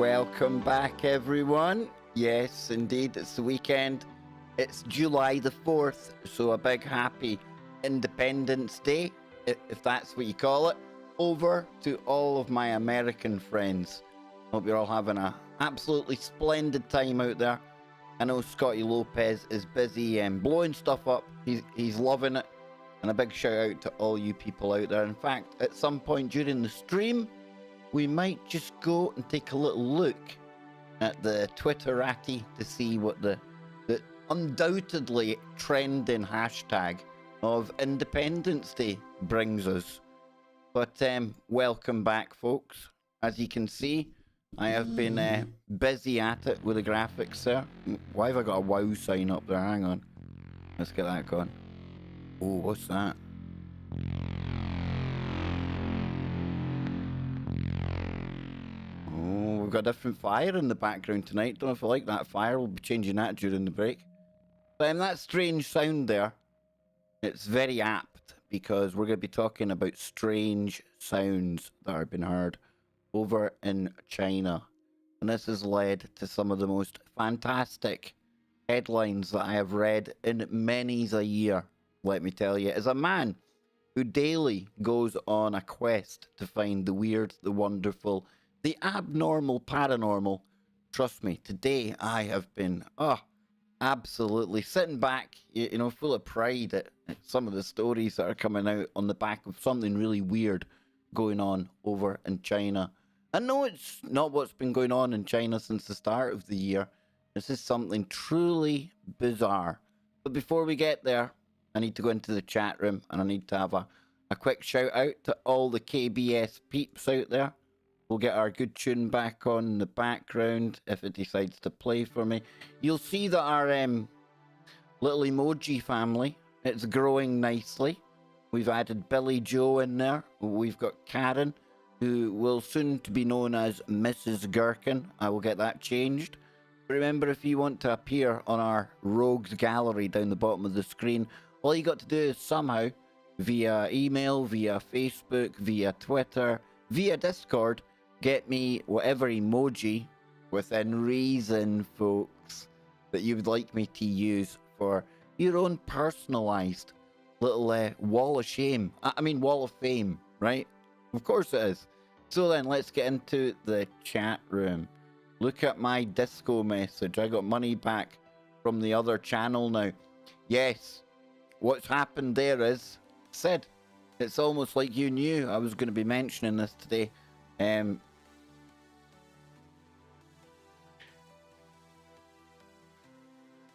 Welcome back, everyone. Yes, indeed, it's the weekend. It's July the 4th, so a big happy Independence Day, if that's what you call it, over to all of my American friends. Hope you're all having an absolutely splendid time out there. I know Scotty Lopez is busy blowing stuff up. He's loving it. And a big shout out to all you people out there. In fact, at some point during the stream, we might just go and take a little look at the Twitterati to see what the undoubtedly trending hashtag of Independence Day brings us. But welcome back, folks. As you can see, I have been busy at it with the graphics there. Why have I got a WoW sign up there? Hang on. Let's get that going. Oh, what's that? Oh, we've got different fire in the background tonight. Don't know if I like that fire. We'll be changing that during the break. But that strange sound there, it's very apt because we're going to be talking about strange sounds that are being heard over in China. And this has led to some of the most fantastic headlines that I have read in many's a year, let me tell you. As a man who daily goes on a quest to find the weird, the wonderful, the abnormal, paranormal, trust me, today I have been, absolutely sitting back, you know, full of pride at some of the stories that are coming out on the back of something really weird going on over in China. I know it's not what's been going on in China since the start of the year. This is something truly bizarre. But before we get there, I need to go into the chat room and I need to have a quick shout out to all the KBS peeps out there. We'll get our good tune back on in the background if it decides to play for me. You'll see that our little emoji family, it's growing nicely. We've added Billy Joe in there. We've got Karen, who will soon to be known as Mrs. Gherkin. I will get that changed. Remember, if you want to appear on our Rogues Gallery down the bottom of the screen, all you got to do is somehow, via email, via Facebook, via Twitter, via Discord, get me whatever emoji, within reason, folks, that you would like me to use for your own personalised little wall of shame. I mean, wall of fame, right? Of course it is. So then, let's get into the chat room. Look at my disco message. I got money back from the other channel now. Yes, what's happened there is, Sid, it's almost like you knew I was going to be mentioning this today.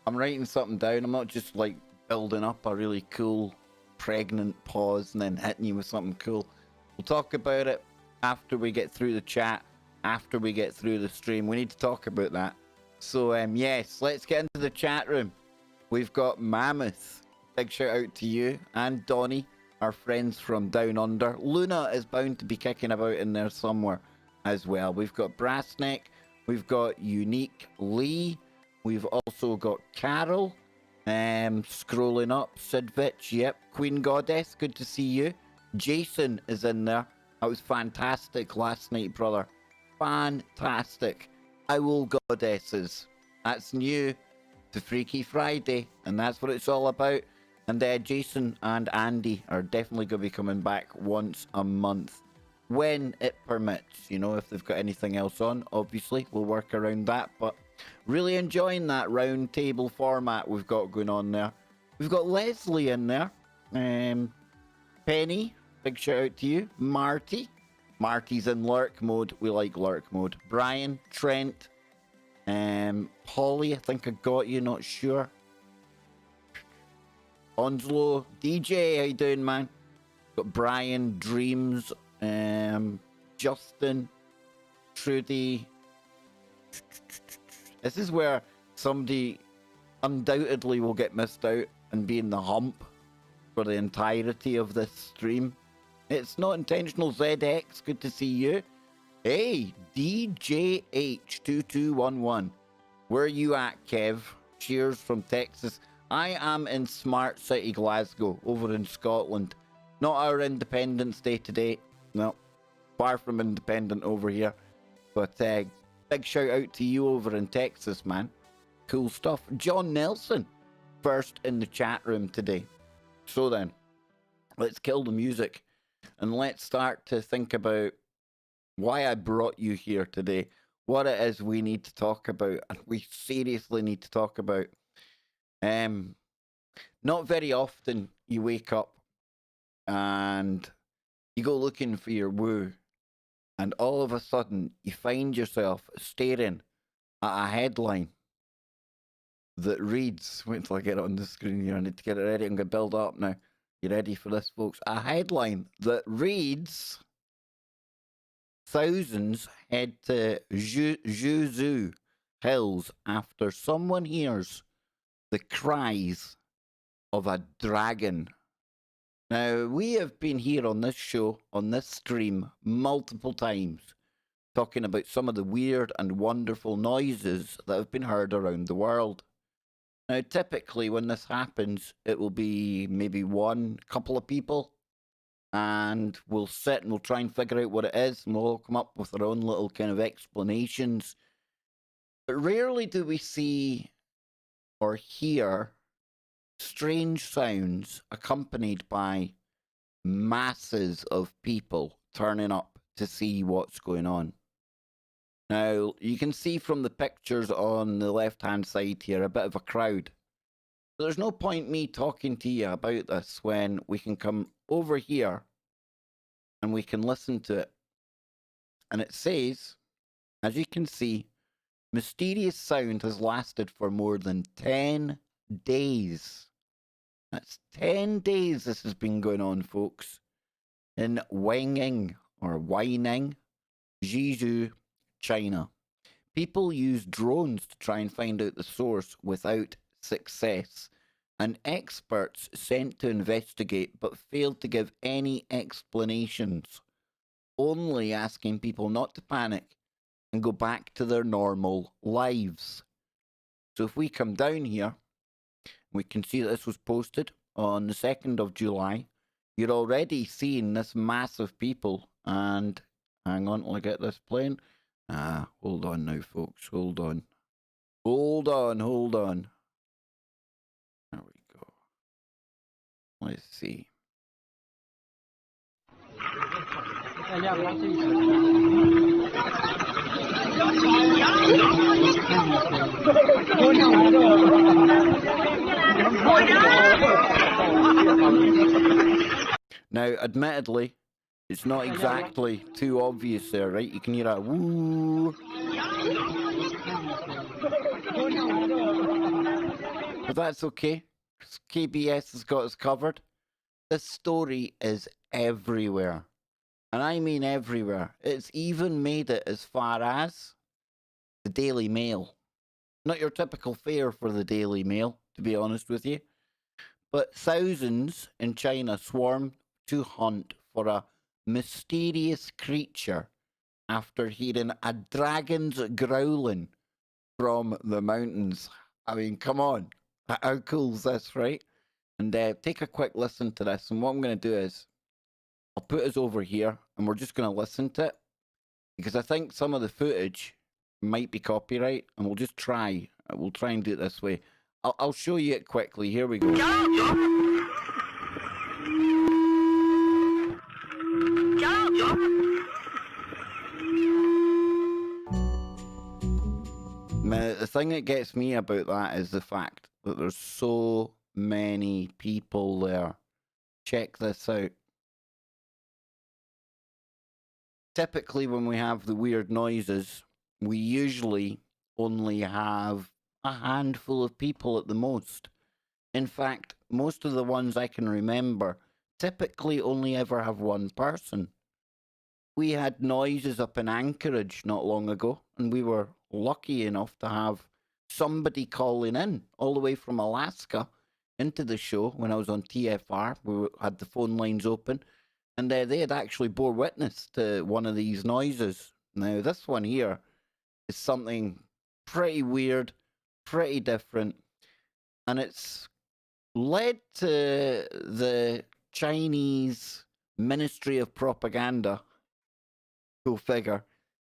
I'm writing something down. I'm not just like building up a really cool pregnant pause and then hitting you with something cool. We'll talk about it after we get through the chat, after we get through the stream. We need to talk about that. So, yes, let's get into the chat room. We've got Mammoth. Big shout out to you and Donnie, our friends from down under. Luna is bound to be kicking about in there somewhere as well. We've got Brassneck. We've got Unique Lee. We've also got Carol. Scrolling up, Sidvich. Yep, Queen Goddess. Good to see you. Jason is in there. That was fantastic last night, brother. Fantastic. I will goddesses. That's new to Freaky Friday, and that's what it's all about. And Jason and Andy are definitely going to be coming back once a month when it permits. You know, if they've got anything else on, obviously we'll work around that. But really enjoying that round table format we've got going on there. We've got Leslie in there. Penny, big shout out to you. Marty's in lurk mode. We like lurk mode. Brian, Trent, Polly, I think I got you, not sure. Onslow, DJ, how you doing, man? Got Brian, Dreams, Justin, Trudy. This is where somebody undoubtedly will get missed out and be in the hump for the entirety of this stream. It's not intentional, ZX. Good to see you. Hey, DJH2211. Where are you at, Kev? Cheers from Texas. I am in Smart City, Glasgow, over in Scotland. Not our Independence Day today. No, far from independent over here. But Big shout out to you over in Texas, man. Cool stuff. John Nelson, first in the chat room today. So then, let's kill the music and let's start to think about why I brought you here today, what it is we need to talk about, and we seriously need to talk about. Not very often you wake up and you go looking for your woo, and all of a sudden you find yourself staring at a headline that reads, wait till I get it on the screen here, I need to get it ready, I'm going to build up now. You ready for this, folks? A headline that reads, thousands head to Guizhou hills after someone hears the cries of a dragon. Now, we have been here on this show, on this stream, multiple times, talking about some of the weird and wonderful noises that have been heard around the world. Now, typically when this happens, it will be maybe one couple of people, and we'll sit and we'll try and figure out what it is, and we'll all come up with our own little kind of explanations. But rarely do we see or hear strange sounds accompanied by masses of people turning up to see what's going on. Now, you can see from the pictures on the left-hand side here a bit of a crowd. There's no point me talking to you about this when we can come over here and we can listen to it. And it says, as you can see, mysterious sound has lasted for more than 10 days. That's 10 days this has been going on, folks. In Weiying, or Weining, Guizhou, China. People use drones to try and find out the source without success, and experts sent to investigate but failed to give any explanations, only asking people not to panic and go back to their normal lives. So if we come down here, we can see that this was posted on the 2nd of July. You're already seeing this mass of people, and hang on till I get this playing. Hold on now, folks. Hold on. Hold on. There we go. Let's see. Now, admittedly, it's not exactly too obvious there, right? You can hear a woo. But that's okay, because KBS has got us covered. This story is everywhere. And I mean everywhere. It's even made it as far as the Daily Mail. Not your typical fare for the Daily Mail, to be honest with you. But thousands in China swarm to hunt for a mysterious creature after hearing a dragon's growling from the mountains. I mean, come on. How cool is this, right? And take a quick listen to this. And what I'm going to do is I'll put us over here and we're just going to listen to it, because I think some of the footage might be copyright, and we'll just try. We'll try and do it this way. I'll show you it quickly. Here we go. Now, the thing that gets me about that is the fact that there's so many people there. Check this out. Typically, when we have the weird noises, we usually only have a handful of people at the most. In fact, most of the ones I can remember typically only ever have one person. We had noises up in Anchorage not long ago, and we were lucky enough to have somebody calling in all the way from Alaska into the show when I was on TFR. We had the phone lines open, and they had actually bore witness to one of these noises. Now, this one here is something pretty weird, pretty different, and it's led to the Chinese Ministry of Propaganda, go figure,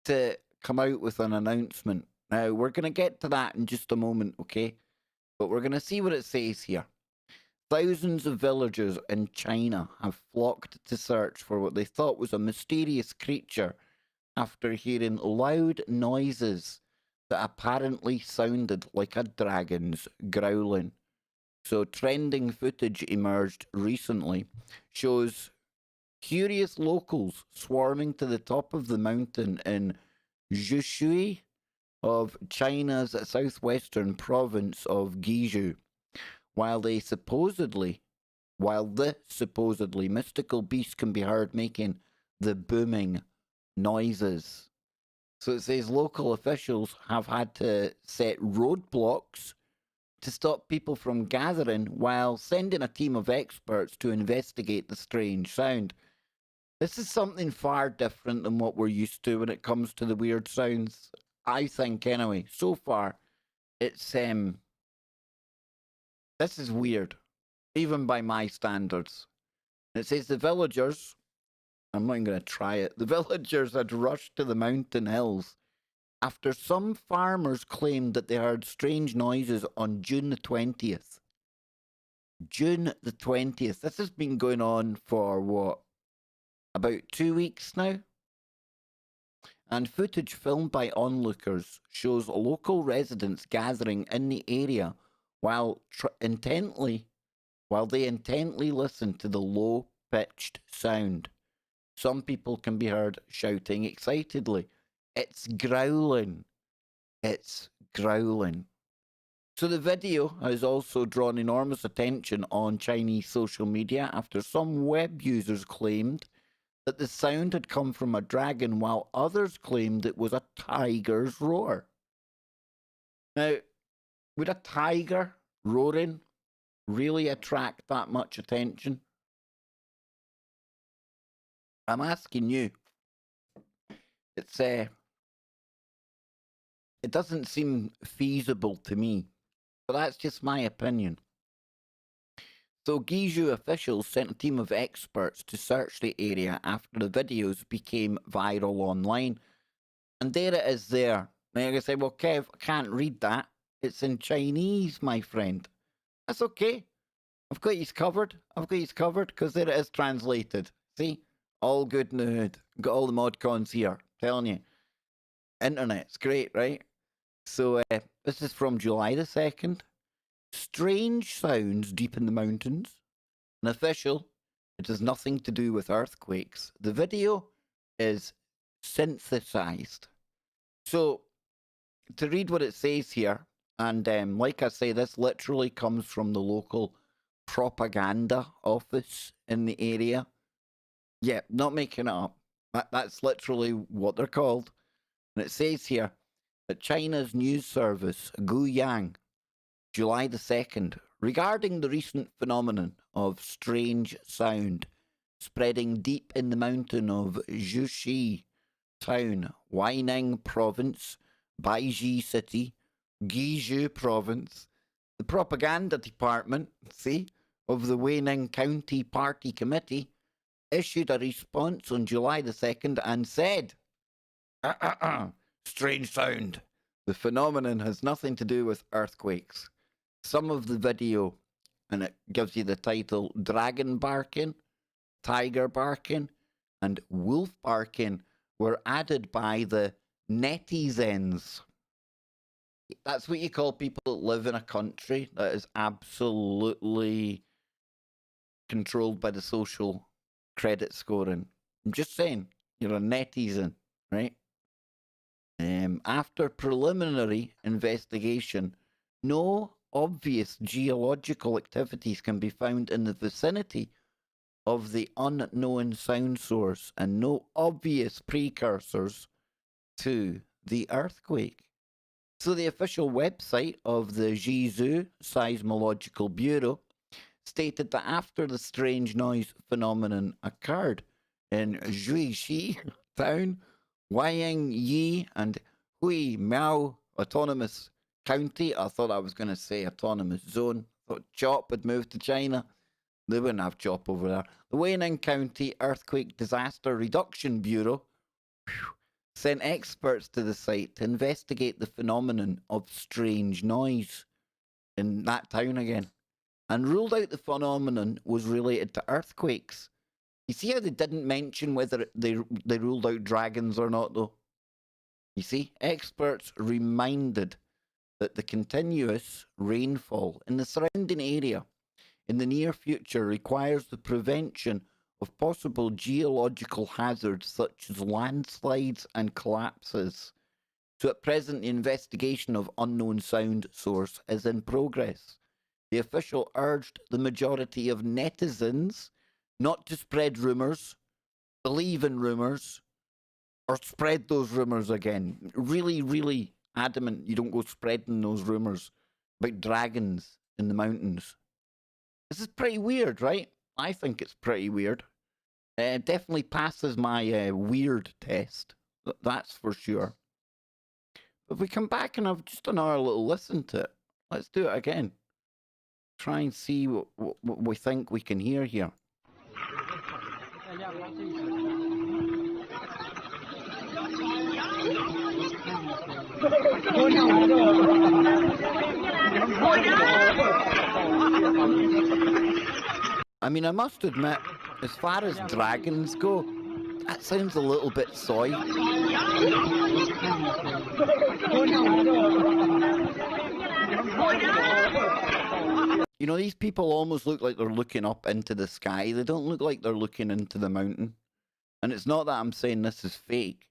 to come out with an announcement. Now, we're going to get to that in just a moment, okay? But we're going to see what it says here. Thousands of villagers in China have flocked to search for what they thought was a mysterious creature after hearing loud noises that apparently sounded like a dragon's growling. So, trending footage emerged recently shows curious locals swarming to the top of the mountain in Guizhou of China's southwestern province of Guizhou, while the supposedly mystical beast can be heard making the booming noises. So it says local officials have had to set roadblocks to stop people from gathering while sending a team of experts to investigate the strange sound. This is something far different than what we're used to when it comes to the weird sounds. I think anyway. So far, it's this is weird, even by my standards. It says the villagers, I'm not even going to try it, the villagers had rushed to the mountain hills after some farmers claimed that they heard strange noises on June the 20th. June the 20th. This has been going on for what? About 2 weeks now? And footage filmed by onlookers shows local residents gathering in the area while they intently listen to the low-pitched sound. Some people can be heard shouting excitedly, "It's growling! It's growling!" So the video has also drawn enormous attention on Chinese social media after some web users claimed that the sound had come from a dragon while others claimed it was a tiger's roar. Now, would a tiger roaring really attract that much attention? I'm asking you. It doesn't seem feasible to me, but that's just my opinion. So Guizhou officials sent a team of experts to search the area after the videos became viral online. And there it is there. Now you're going to say, well, Kev, I can't read that. It's in Chinese, my friend. That's okay. I've got you covered. Because there it is translated. See? All good in the hood. Got all the mod cons here. Telling you. Internet's great, right? So this is from July the 2nd. Strange sounds deep in the mountains. An official. It has nothing to do with earthquakes. The video is synthesized. So, to read what it says here, and like I say, this literally comes from the local propaganda office in the area. Yeah, not making it up. That's literally what they're called. And it says here that China's news service, Guiyang, July the 2nd, regarding the recent phenomenon of strange sound spreading deep in the mountain of Jushi town, Weining province, Baiji city, Guizhou province, the propaganda department, of the Weining County Party Committee issued a response on July the 2nd and said, strange sound. The phenomenon has nothing to do with earthquakes. Some of the video, and it gives you the title, dragon barking, tiger barking, and wolf barking, were added by the netizens. That's what you call people that live in a country that is absolutely controlled by the social credit scoring. I'm just saying, you're a netizen, right? After preliminary investigation, no obvious geological activities can be found in the vicinity of the unknown sound source and no obvious precursors to the earthquake. So the official website of the Guizhou Seismological Bureau stated that after the strange noise phenomenon occurred in Juixi town, Wayang Yi and Hui Miao Autonomous County, I thought I was going to say Autonomous Zone, I thought Chop had moved to China. They wouldn't have Chop over there. The Weining County Earthquake Disaster Reduction Bureau sent experts to the site to investigate the phenomenon of strange noise in that town again, and ruled out the phenomenon was related to earthquakes. You see how they didn't mention whether they ruled out dragons or not, though? You see, experts reminded that the continuous rainfall in the surrounding area in the near future requires the prevention of possible geological hazards such as landslides and collapses. So at present, the investigation of unknown sound source is in progress. The official urged the majority of netizens not to spread rumours, believe in rumours, or spread those rumours again. Really, really adamant you don't go spreading those rumours about dragons in the mountains. This is pretty weird, right? I think it's pretty weird. It definitely passes my weird test. That's for sure. If we come back and have just another little listen to it, let's do it again. Try and see what we think we can hear here. I mean, I must admit, as far as dragons go, that sounds a little bit soy. You know, these people almost look like they're looking up into the sky. They don't look like they're looking into the mountain. And it's not that I'm saying this is fake.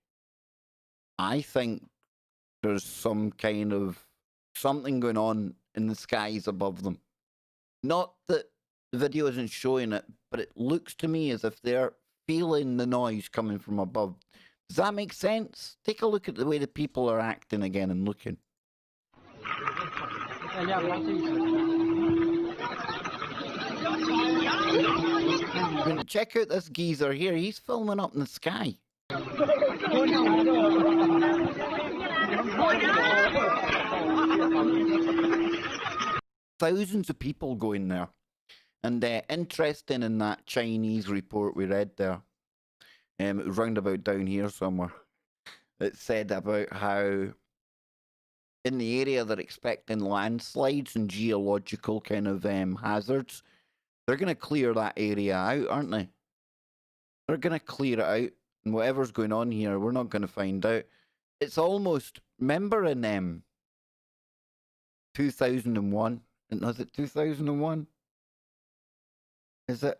I think there's some kind of something going on in the skies above them. Not that the video isn't showing it, but it looks to me as if they're feeling the noise coming from above. Does that make sense? Take a look at the way the people are acting again and looking. I mean, check out this geezer here. He's filming up in the sky. Thousands of people going there. And interesting in that Chinese report we read there, it was roundabout down here somewhere, it said about how in the area they're expecting landslides and geological kind of hazards. They're going to clear that area out, aren't they? They're going to clear it out, and whatever's going on here, we're not going to find out. It's almost, remember in 2001? Was it 2001? Is it?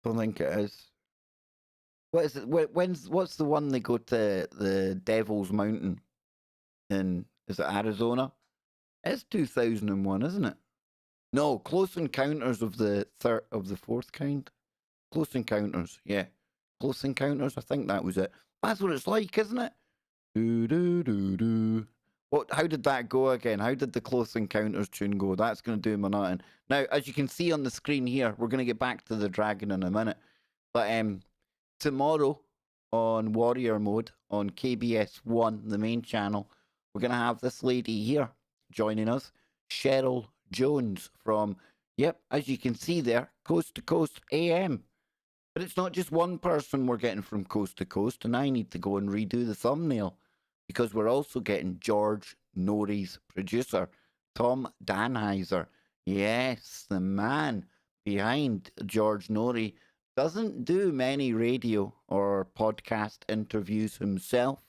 I don't think it is. What is it? What's the one they go to the Devil's Mountain in? Is it Arizona? It's 2001, isn't it? No, Close Encounters of the fourth kind. Close Encounters, yeah. Close Encounters. I think that was it. That's what it's like, isn't it? Do do do do. What? How did that go again? How did the Close Encounters tune go? That's going to do my nothing. Now, as you can see on the screen here, we're going to get back to the dragon in a minute. But tomorrow on Warrior Mode on KBS 1, the main channel, we're going to have this lady here joining us, Cheryl Jones from, yep, as you can see there, Coast to Coast AM. But it's not just one person we're getting from Coast to Coast, and I need to go and redo the thumbnail, because we're also getting George Norrie's producer, Tom Danheiser. Yes, the man behind George Norrie doesn't do many radio or podcast interviews himself.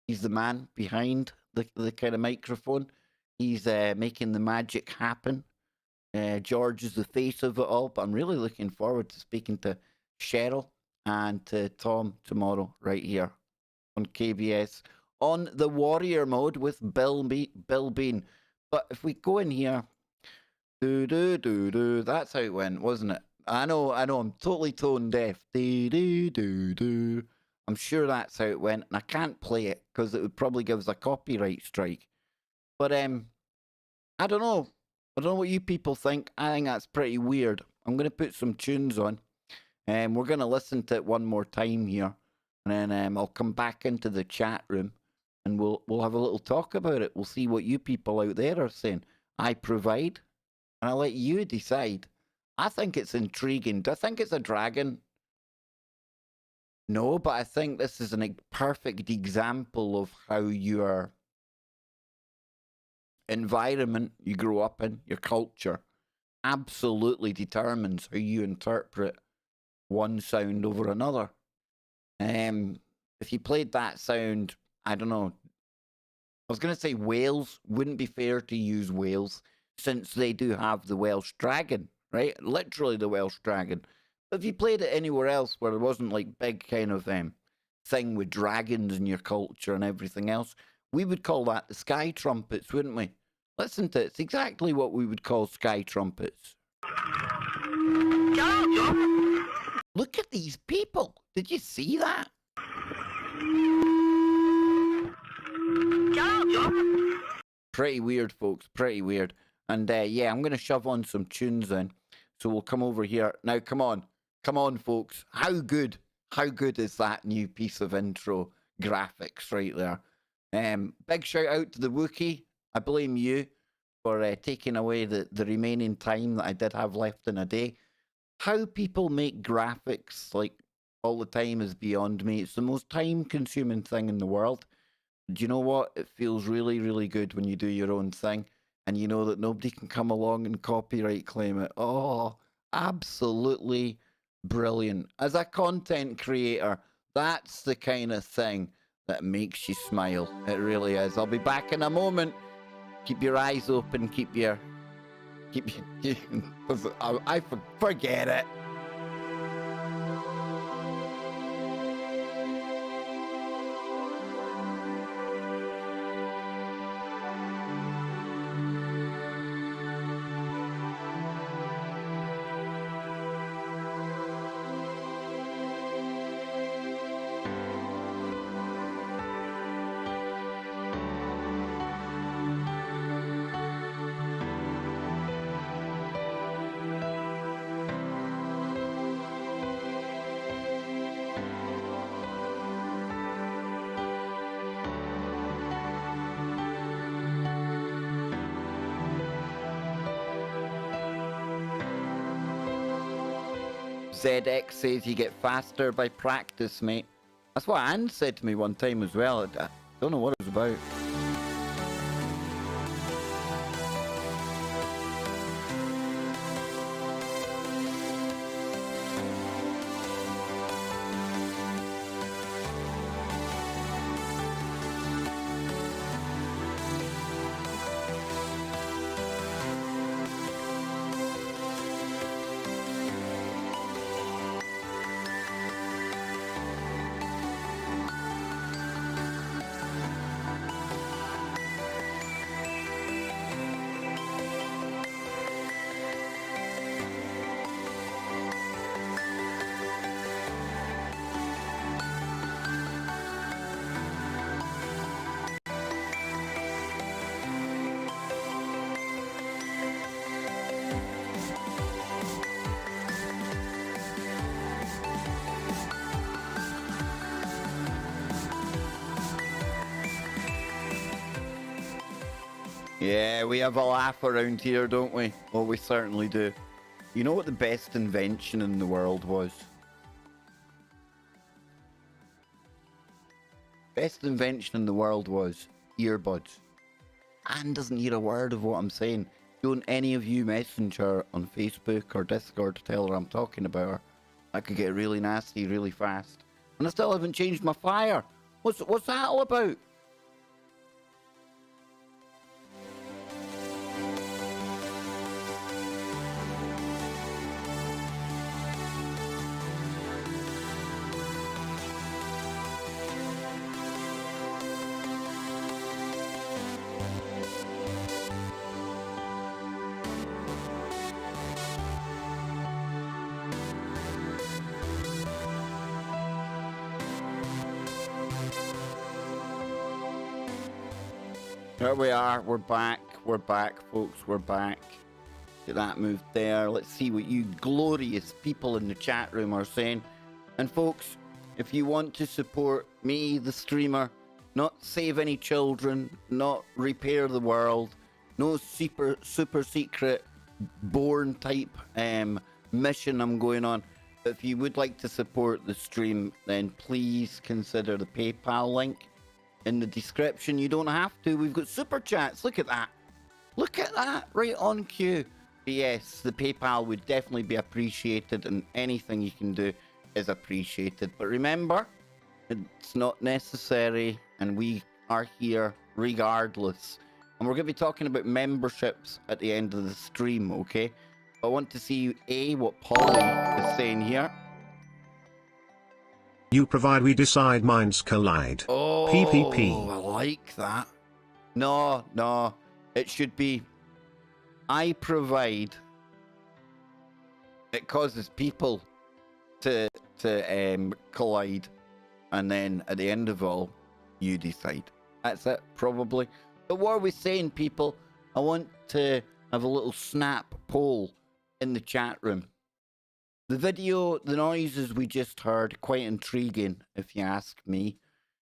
He's the man behind the kind of microphone. He's making the magic happen. George is the face of it all, but I'm really looking forward to speaking to Cheryl and to Tom tomorrow right here on KBS on the Warrior Mode with Bill Bean. But if we go in here, that's how it went, wasn't it? I know, I'm totally tone deaf. I'm sure that's how it went, and I can't play it because it would probably give us a copyright strike. But I don't know. I don't know what you people think. I think that's pretty weird. I'm going to put some tunes on, and we're going to listen to it one more time here, and then I'll come back into the chat room, and we'll have a little talk about it. We'll see what you people out there are saying. I provide, and I'll let you decide. I think it's intriguing. Do I think it's a dragon? No, but I think this is a perfect example of how your environment you grow up in, your culture, absolutely determines how you interpret one sound over another. If you played that sound, I don't know. I was going to say Wales. Wouldn't be fair to use Wales since they do have the Welsh dragon, right? Literally the Welsh dragon. But if you played it anywhere else where there wasn't like big kind of thing with dragons in your culture and everything else, we would call that the sky trumpets, wouldn't we? Listen to it. It's exactly what we would call sky trumpets. Look at these people. Did you see that? Pretty weird, folks. Pretty weird. And yeah, I'm going to shove on some tunes then. So we'll come over here. Now, come on. Come on, folks. How good is that new piece of intro graphics right there? Big shout out to the Wookiee. I blame you for taking away the remaining time that I did have left in a day. How people make graphics like all the time is beyond me. It's the most time-consuming thing in the world. Do you know what? It feels really, really good when you do your own thing and you know that nobody can come along and copyright claim it. Oh, absolutely brilliant. As a content creator, that's the kind of thing that makes you smile. It really is. I'll be back in a moment. Keep your eyes open. I forget it. ZX says you get faster by practice, mate. That's what Anne said to me one time as well. I don't know what it was about. Yeah, we have a laugh around here, don't we? Well, we certainly do. You know what the best invention in the world was? Best invention in the world was earbuds. Anne doesn't hear a word of what I'm saying. Don't any of you message her on Facebook or Discord to tell her I'm talking about her. That could get really nasty really fast. And I still haven't changed my fire. What's that all about? There we are. We're back. We're back, folks. We're back. Get that moved there. Let's see what you glorious people in the chat room are saying. And folks, if you want to support me, the streamer, not save any children, not repair the world, no super secret born type mission I'm going on. If you would like to support the stream, then please consider the PayPal link in the description. You don't have to. We've got super chats. Look at that. Look at that. Right on cue. But yes, the PayPal would definitely be appreciated, and anything you can do is appreciated. But remember, it's not necessary, and we are here regardless. And we're going to be talking about memberships at the end of the stream, okay? I want to see what Polly is saying here. You provide, we decide, minds collide. Oh, PPP. I like that. No. It should be, I provide. It causes people to collide. And then at the end of all, you decide. That's it, probably. But what are we saying, people? I want to have a little snap poll in the chat room. The video, the noises we just heard, quite intriguing, if you ask me.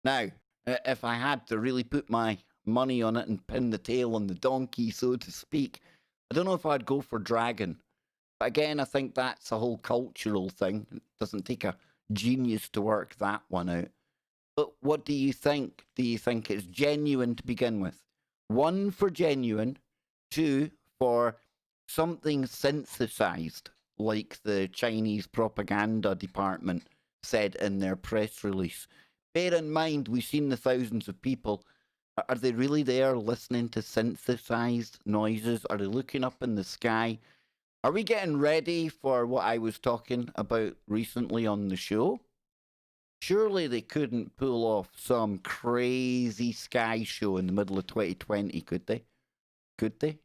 Now, if I had to really put my money on it and pin the tail on the donkey, so to speak, I don't know if I'd go for dragon. But again, I think that's a whole cultural thing. It doesn't take a genius to work that one out. But what do you think? Do you think it's genuine to begin with? 1 for genuine, 2 for something synthesized, like the Chinese propaganda department said in their press release. Bear in mind, we've seen the thousands of people. Are they really there listening to synthesized noises? Are they looking up in the sky? Are we getting ready for what I was talking about recently on the show? Surely they couldn't pull off some crazy sky show in the middle of 2020, could they? Could they?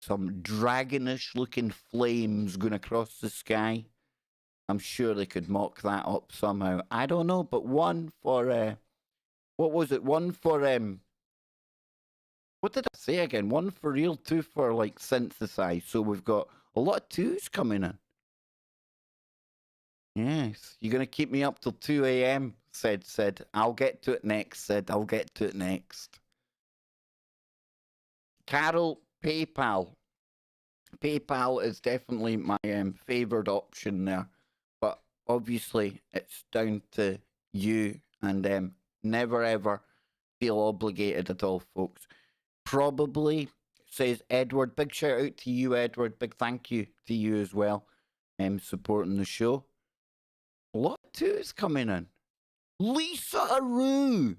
Some dragonish looking flames going across the sky. I'm sure they could mock that up somehow. I don't know, but 1 for, what was it? 1 for, what did I say again? 1 for real, 2 for, like, synthesized. So we've got a lot of 2s coming in. Yes, you're going to keep me up till 2 a.m., said. I'll get to it next, said. I'll get to it next. Carol, PayPal. PayPal is definitely my favoured option there. But obviously, it's down to you, and never ever feel obligated at all, folks. Probably, says Edward. Big shout out to you, Edward. Big thank you to you as well, supporting the show. A lot of 2s coming in. Lisa Aru.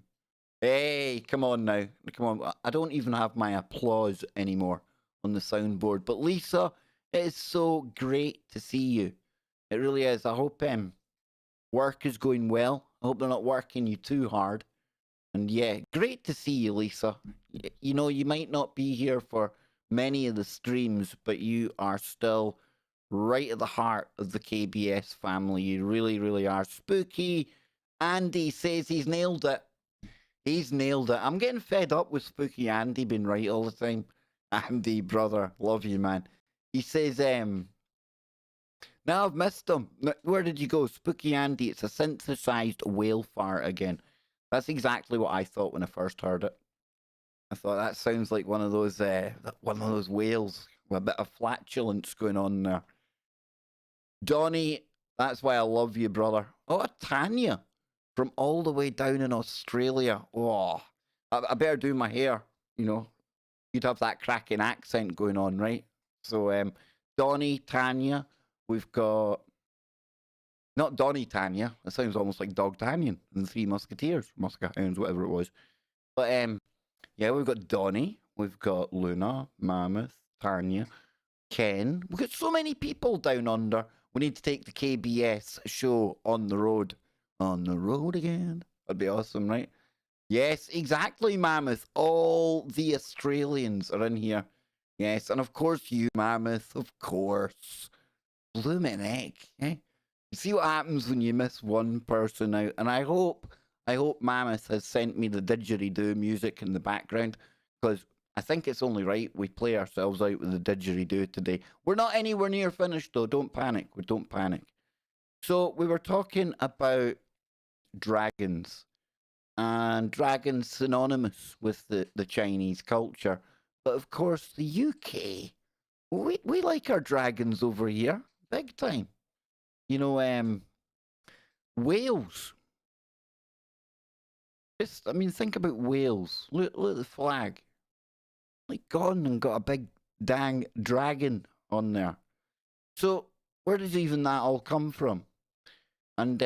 Hey, come on now. Come on. I don't even have my applause anymore on the soundboard. But Lisa, it is so great to see you. It really is. I hope work is going well. I hope they're not working you too hard. And yeah, great to see you, Lisa. You know, you might not be here for many of the streams, but you are still right at the heart of the KBS family. You really, really are. Spooky Andy says he's nailed it. He's nailed it. I'm getting fed up with Spooky Andy being right all the time. Andy, brother, love you, man. He says, now I've missed him. Where did you go? Spooky Andy, it's a synthesized whale fart again. That's exactly what I thought when I first heard it. I thought that sounds like one of those whales with a bit of flatulence going on there. Donnie, that's why I love you, brother. Oh, Tanya, from all the way down in Australia. Oh, I better do my hair, you know. You'd have that cracking accent going on, right? So, Donnie, Tanya, we've got... Not Donnie Tanya. That sounds almost like Dogtanian and the Three Musketeers. Muskehounds, whatever it was. But, yeah, we've got Donnie. We've got Luna, Mammoth, Tanya, Ken. We've got so many people down under. We need to take the KBS show on the road. On the road again. That'd be awesome, right? Yes, exactly, Mammoth. All the Australians are in here. Yes, and of course you, Mammoth. Of course. Bloomin' egg, eh? You see what happens when you miss one person out. And I hope Mammoth has sent me the didgeridoo music in the background, because I think it's only right we play ourselves out with the didgeridoo today. We're not anywhere near finished, though. Don't panic. Don't panic. So we were talking about dragons, and dragons synonymous with the Chinese culture. But of course, the UK, we like our dragons over here, big time. You know, Wales. Just, I mean, think about Wales. Look at the flag. Like, gone and got a big dang dragon on there. So, where does even that all come from? And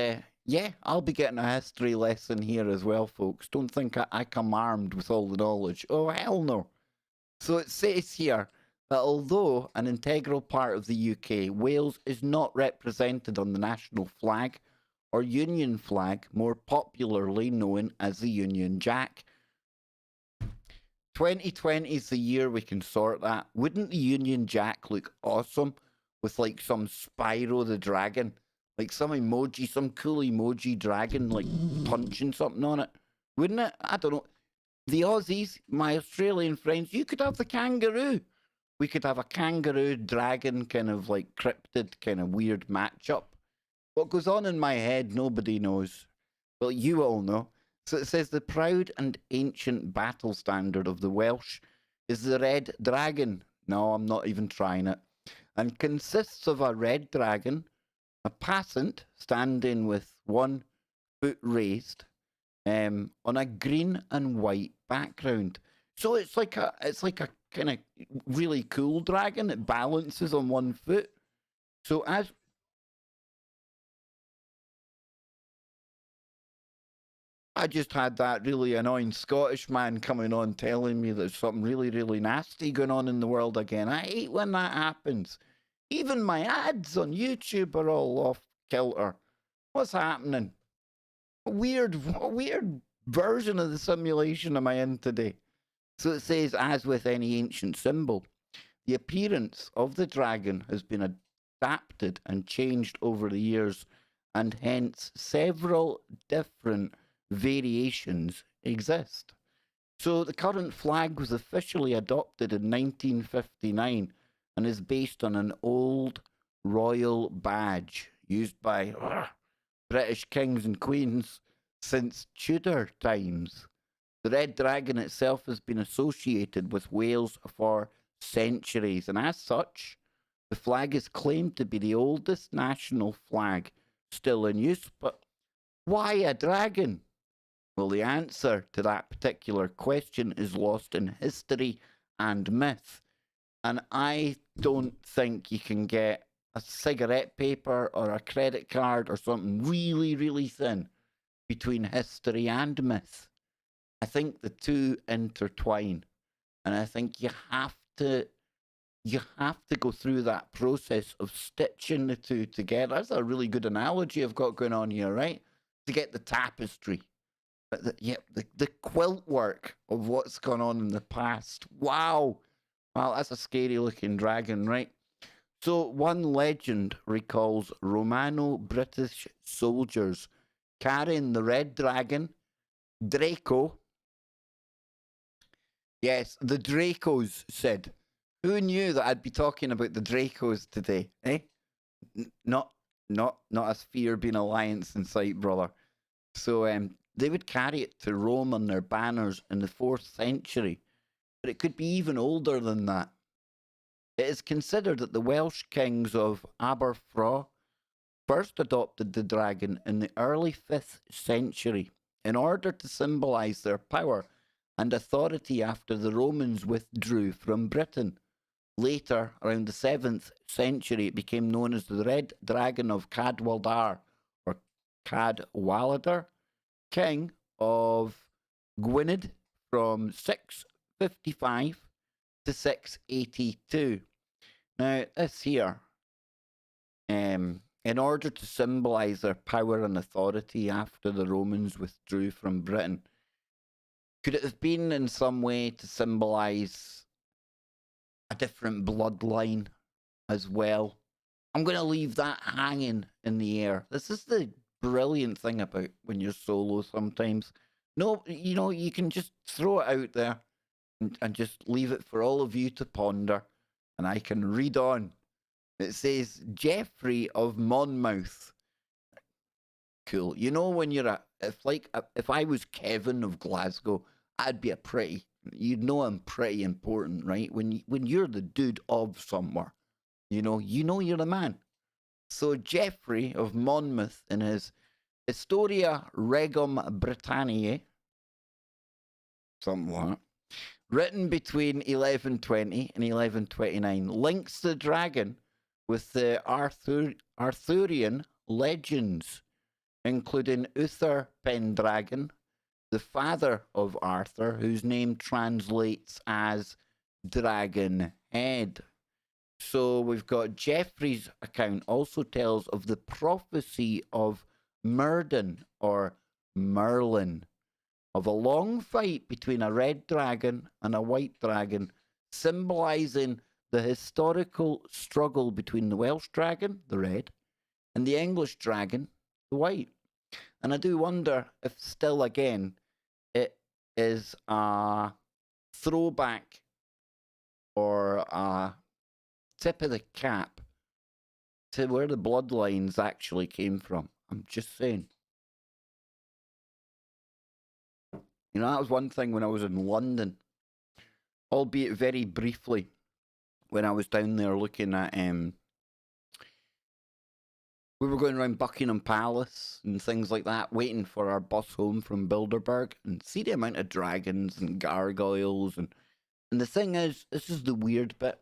yeah, I'll be getting a history lesson here as well, folks. Don't think I come armed with all the knowledge. Oh, hell no. So it says here that although an integral part of the UK, Wales is not represented on the national flag or Union flag, more popularly known as the Union Jack. 2020 is the year we can sort that. Wouldn't the Union Jack look awesome with like some Spyro the Dragon? Like some emoji, some cool emoji dragon like punching something on it? Wouldn't it? I don't know. The Aussies, my Australian friends, you could have the kangaroo. We could have a kangaroo dragon kind of like cryptid kind of weird matchup. What goes on in my head, nobody knows. Well, you all know. So it says the proud and ancient battle standard of the Welsh is the red dragon. No, I'm not even trying it. And consists of a red dragon, a passant standing with 1 foot raised, on a green and white background. So it's like a kind of really cool dragon. It balances on 1 foot. So as I just had that really annoying Scottish man coming on telling me there's something really, really nasty going on in the world again. I hate when that happens. Even my ads on YouTube are all off kilter. What's happening? A weird version of the simulation am I in today? So it says, as with any ancient symbol, the appearance of the dragon has been adapted and changed over the years, and hence several different variations exist. So the current flag was officially adopted in 1959 and is based on an old royal badge used by British kings and queens since Tudor times. The red dragon itself has been associated with Wales for centuries, and as such, the flag is claimed to be the oldest national flag still in use. But why a dragon? Well, the answer to that particular question is lost in history and myth. And I don't think you can get a cigarette paper or a credit card or something really, really thin between history and myth. I think the two intertwine. And I think you have to go through that process of stitching the two together. That's a really good analogy I've got going on here, right? To get the tapestry. The quilt work of what's gone on in the past. Wow. Wow, that's a scary looking dragon, right? So one legend recalls Romano-British soldiers carrying the red dragon, Draco. Yes, the Dracos, Sid. Who knew that I'd be talking about the Dracos today, eh? Not a sphere being alliance in sight, brother. So they would carry it to Rome on their banners in the 4th century, but it could be even older than that. It is considered that the Welsh kings of Aberfraw first adopted the dragon in the early 5th century in order to symbolise their power and authority after the Romans withdrew from Britain. Later, around the 7th century, it became known as the Red Dragon of Cadwaladr, or Cadwaladr, king of Gwynedd from 655 to 682. Now, this here, in order to symbolise their power and authority after the Romans withdrew from Britain, could it have been in some way to symbolise a different bloodline as well? I'm going to leave that hanging in the air. This is the brilliant thing about when you're solo sometimes. No, you can just throw it out there and just leave it for all of you to ponder, and I can read on. It says, Geoffrey of Monmouth. Cool. You know, when you're if I was Kevin of Glasgow, I'd be you'd know I'm pretty important, right? When you're the dude of somewhere, you know you're the man. So Geoffrey of Monmouth in his Historia Regum Britanniae, something like that, written between 1120 and 1129, links the dragon with the Arthurian legends, including Uther Pendragon, the father of Arthur, whose name translates as Dragon Head. So we've got Geoffrey's account also tells of the prophecy of Murden or Merlin, of a long fight between a red dragon and a white dragon, symbolizing the historical struggle between the Welsh dragon, the red, and the English dragon, the white. And I do wonder if still again it is a throwback or a tip of the cap to where the bloodlines actually came from. I'm just saying. You know, that was one thing when I was in London, albeit very briefly, when I was down there looking at, we were going around Buckingham Palace and things like that, waiting for our bus home from Bilderberg, and see the amount of dragons and gargoyles, and the thing is, this is the weird bit,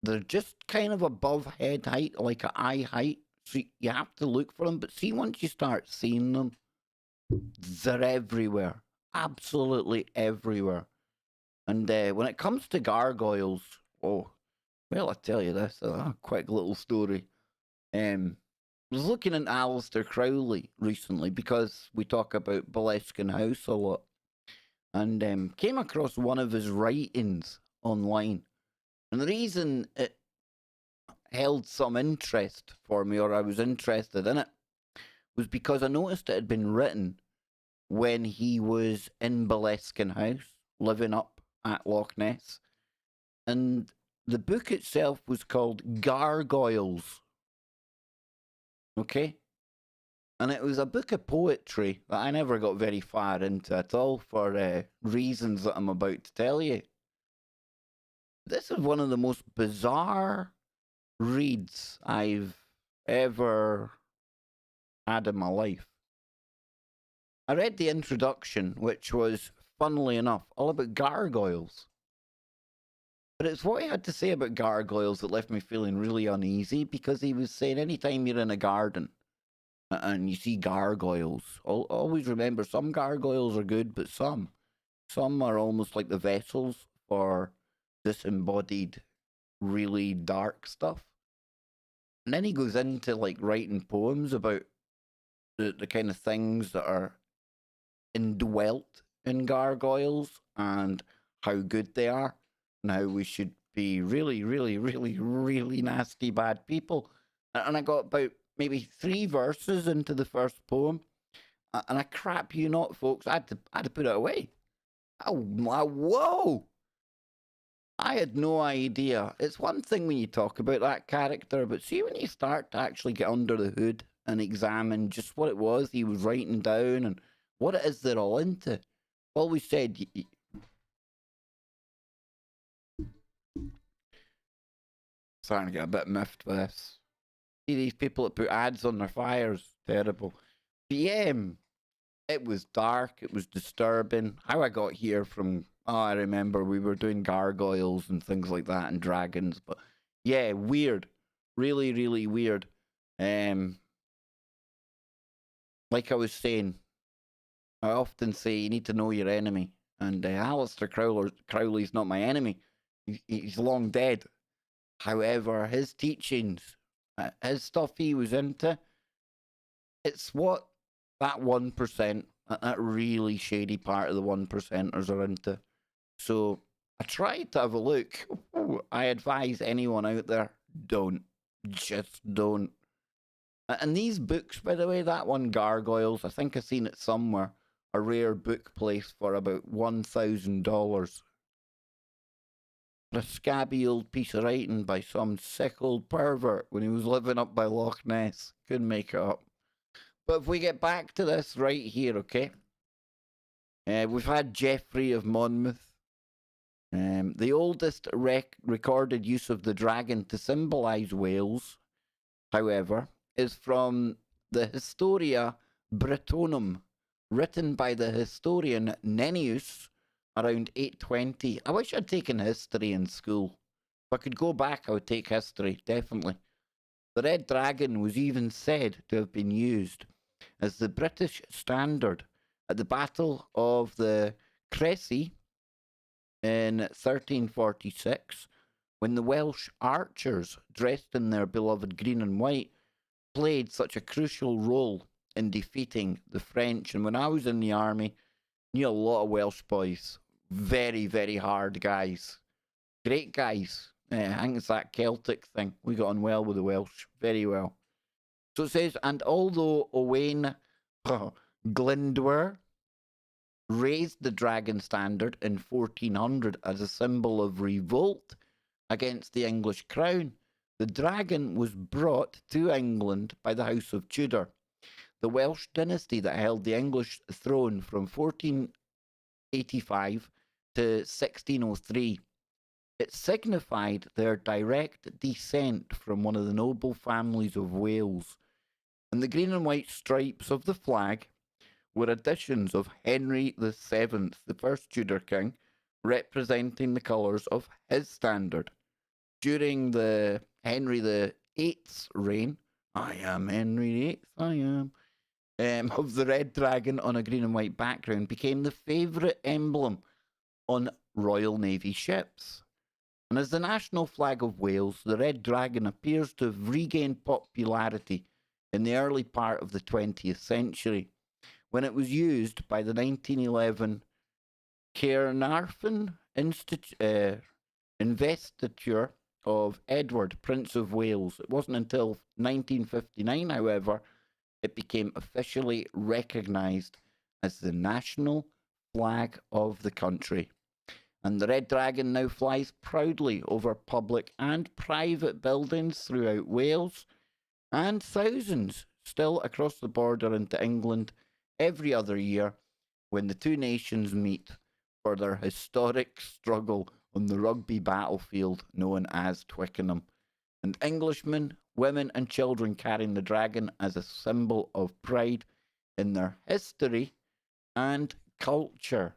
they're just kind of above head height, like a eye height, so you have to look for them, but see, once you start seeing them, they're everywhere. Absolutely everywhere. And when it comes to gargoyles, oh, well, I tell you this, a quick little story. I was looking at Aleister Crowley recently because we talk about Boleskine House a lot, and came across one of his writings online. And the reason it held some interest for me, or I was interested in it, was because I noticed it had been written when he was in Boleskine House, living up at Loch Ness. And the book itself was called Gargoyles. Okay? And it was a book of poetry that I never got very far into at all for reasons that I'm about to tell you. This is one of the most bizarre reads I've ever had in my life. I read the introduction, which was, funnily enough, all about gargoyles. But it's what he had to say about gargoyles that left me feeling really uneasy, because he was saying anytime you're in a garden and you see gargoyles, always remember some gargoyles are good, but some are almost like the vessels for disembodied, really dark stuff. And then he goes into like writing poems about the kind of things that are indwelt in gargoyles and how good they are and how we should be really, really, really, really nasty bad people. And I got about maybe 3 verses into the first poem, and I crap you not, folks, I had to put it away. Oh my, whoa! I had no idea. It's one thing when you talk about that character, but see when you start to actually get under the hood and examine just what it was he was writing down and what it is they're all into. Always said, starting to get a bit miffed with this. See these people that put ads on their fires, terrible. But yeah, it was dark, it was disturbing. How I got here from, I remember we were doing gargoyles and things like that and dragons, but yeah, weird. Really, really weird. Like I was saying, I often say you need to know your enemy, and Aleister Crowley's not my enemy. He's long dead. However, his teachings, his stuff he was into, it's what that 1%, that really shady part of the 1%ers are into. So I tried to have a look. I advise anyone out there, don't. Just don't. And these books, by the way, that one, Gargoyles, I think I've seen it somewhere, a rare book place for about $1,000. A scabby old piece of writing by some sick old pervert when he was living up by Loch Ness. Couldn't make it up. But if we get back to this right here, okay? We've had Geoffrey of Monmouth. The oldest recorded use of the dragon to symbolise Wales however, is from the Historia Brittonum, written by the historian Nennius around 820. I wish I'd taken history in school. If I could go back, I would take history, definitely. The Red Dragon was even said to have been used as the British standard at the Battle of the Crecy in 1346, when the Welsh archers, dressed in their beloved green and white, played such a crucial role in defeating the French. And when I was in the army, knew a lot of Welsh boys. Very, very hard guys. Great guys. I think it's that Celtic thing. We got on well with the Welsh. Very well. So it says, and although Owain Glyndwr raised the dragon standard in 1400 as a symbol of revolt against the English crown, the dragon was brought to England by the House of Tudor, the Welsh dynasty that held the English throne from 1485 to 1603. It signified their direct descent from one of the noble families of Wales, and the green and white stripes of the flag were additions of Henry VII, the first Tudor king, representing the colours of his standard. During the Henry VIII's reign, I am Henry VIII, I am, of the red dragon on a green and white background became the favourite emblem on Royal Navy ships. And as the national flag of Wales, the red dragon appears to have regained popularity in the early part of the 20th century, when it was used by the 1911 Caernarfon investiture of Edward, Prince of Wales. It wasn't until 1959, however, it became officially recognised as the national flag of the country. And the Red Dragon now flies proudly over public and private buildings throughout Wales, and thousands still across the border into England every other year when the two nations meet for their historic struggle on the rugby battlefield known as Twickenham. And Englishmen, women and children carrying the dragon as a symbol of pride in their history and culture.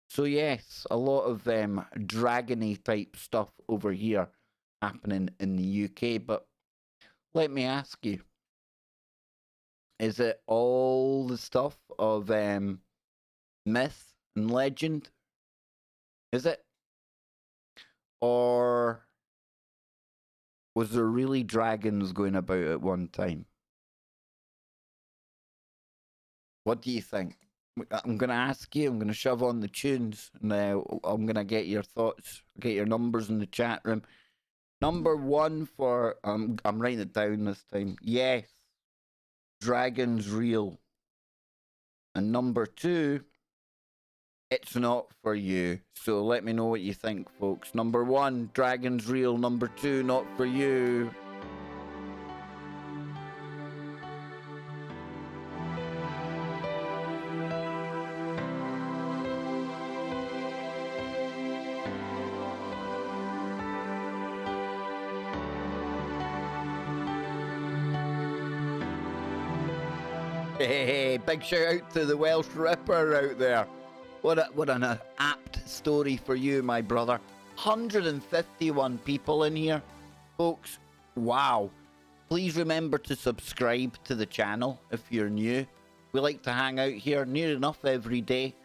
So yes, a lot of dragony type stuff over here happening in the UK. But let me ask you, is it all the stuff of myth and legend? Is it? Or was there really dragons going about at one time? What do you think? I'm going to ask you, I'm going to shove on the tunes. Now, I'm going to get your thoughts, get your numbers in the chat room. Number one for, I'm writing it down this time. Yes, dragons real. And number two, it's not for you. So let me know what you think, folks. Number one, dragons real. Number two, not for you. Hey, big shout out to the Welsh Ripper out there. What an apt story for you, my brother. 151 people in here. Folks, wow. Please remember to subscribe to the channel if you're new. We like to hang out here near enough every day.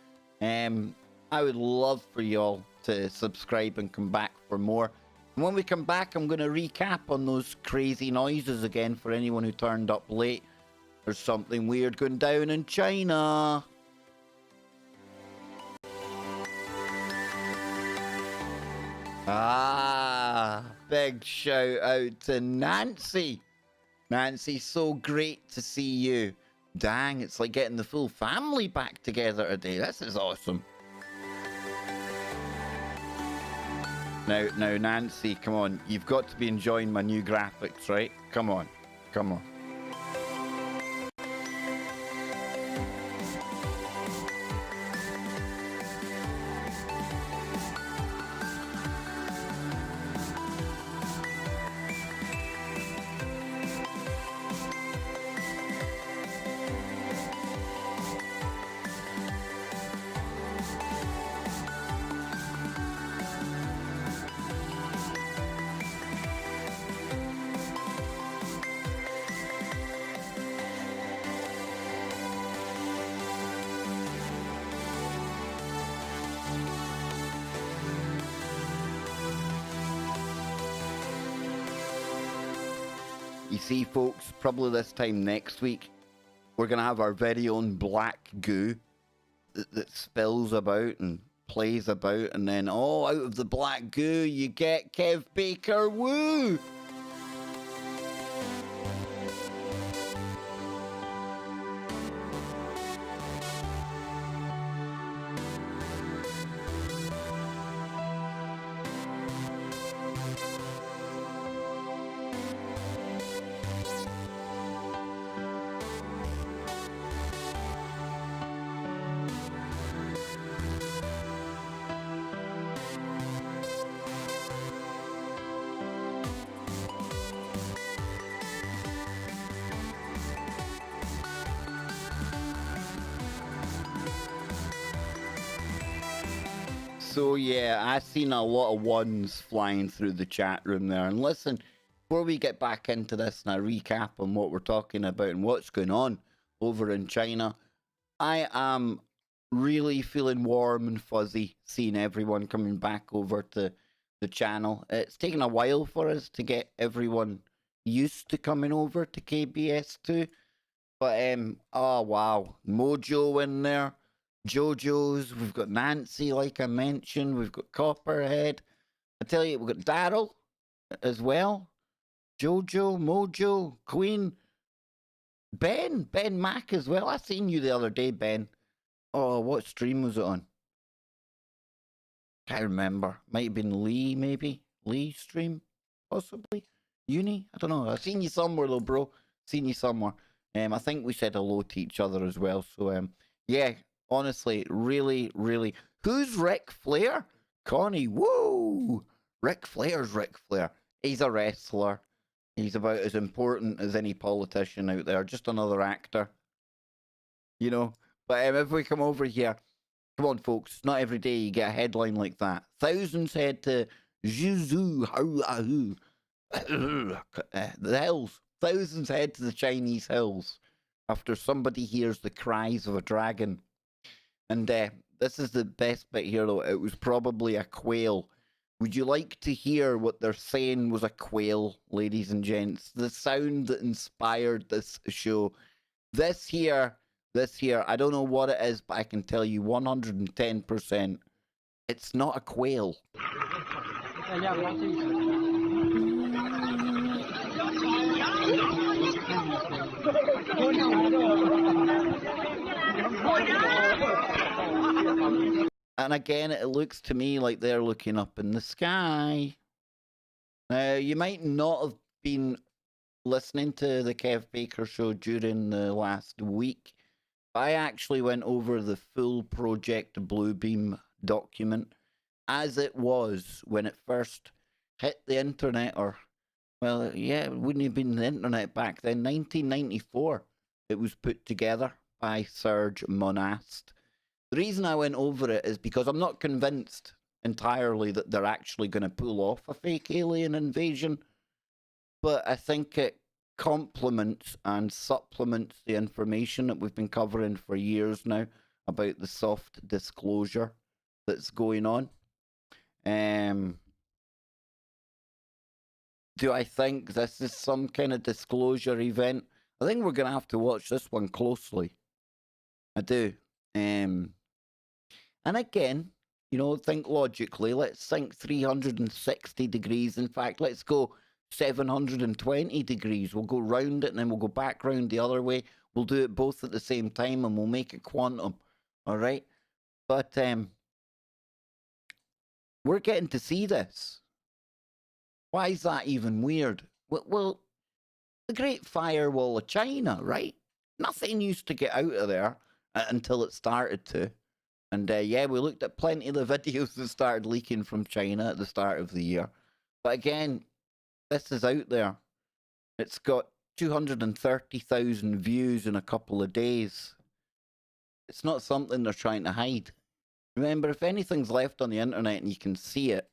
I would love for y'all to subscribe and come back for more. And when we come back, I'm going to recap on those crazy noises again for anyone who turned up late. There's something weird going down in China. Big shout out to Nancy. Nancy, so great to see you. Dang, it's like getting the full family back together today. This is awesome. Now, Nancy, come on. You've got to be enjoying my new graphics, right? Come on. Come on. You see, folks, probably this time next week, we're going to have our very own black goo that spills about and plays about, and then, oh, out of the black goo, you get Kev Baker Woo! So yeah, I seen a lot of ones flying through the chat room there. And listen, before we get back into this and I recap on what we're talking about and what's going on over in China, I am really feeling warm and fuzzy seeing everyone coming back over to the channel. It's taken a while for us to get everyone used to coming over to KBS too. But oh wow, Mojo in there. Jojo's, we've got Nancy, like I mentioned, we've got Copperhead. I tell you, we've got Daryl as well. Jojo, Mojo, Queen, Ben Mac as well. I seen you the other day, Ben. Oh, what stream was it on? Can't remember. Might have been Lee, maybe. Lee stream, possibly. Uni, I don't know. I seen you somewhere though, bro. Seen you somewhere. I think we said hello to each other as well. So yeah. Honestly, really, really. Who's Ric Flair? Connie, woo! Ric Flair's Ric Flair. He's a wrestler. He's about as important as any politician out there. Just another actor. You know? But if we come over here, come on, folks. Not every day you get a headline like that. Thousands head to Guizhou. The hills. Thousands head to the Chinese hills after somebody hears the cries of a dragon. And this is the best bit here, though. It was probably a quail. Would you like to hear what they're saying was a quail, ladies and gents? The sound that inspired this show. This here, I don't know what it is, but I can tell you 110%. It's not a quail. And again, it looks to me like they're looking up in the sky. Now, you might not have been listening to the Kev Baker show during the last week. I actually went over the full Project Bluebeam document as it was when it first hit the internet, or, well, yeah, it wouldn't have been the internet back then. 1994, it was put together by Serge Monast. The reason I went over it is because I'm not convinced entirely that they're actually going to pull off a fake alien invasion, but I think it complements and supplements the information that we've been covering for years now about the soft disclosure that's going on. Do I think this is some kind of disclosure event? I think we're going to have to watch this one closely. I do. And again, you know, think logically. Let's think 360 degrees. In fact, let's go 720 degrees. We'll go round it and then we'll go back round the other way. We'll do it both at the same time and we'll make it quantum. All right? But we're getting to see this. Why is that even weird? Well, the Great Firewall of China, right? Nothing used to get out of there until it started to. And yeah, we looked at plenty of the videos that started leaking from China at the start of the year. But again, this is out there. It's got 230,000 views in a couple of days. It's not something they're trying to hide. Remember, if anything's left on the internet and you can see it,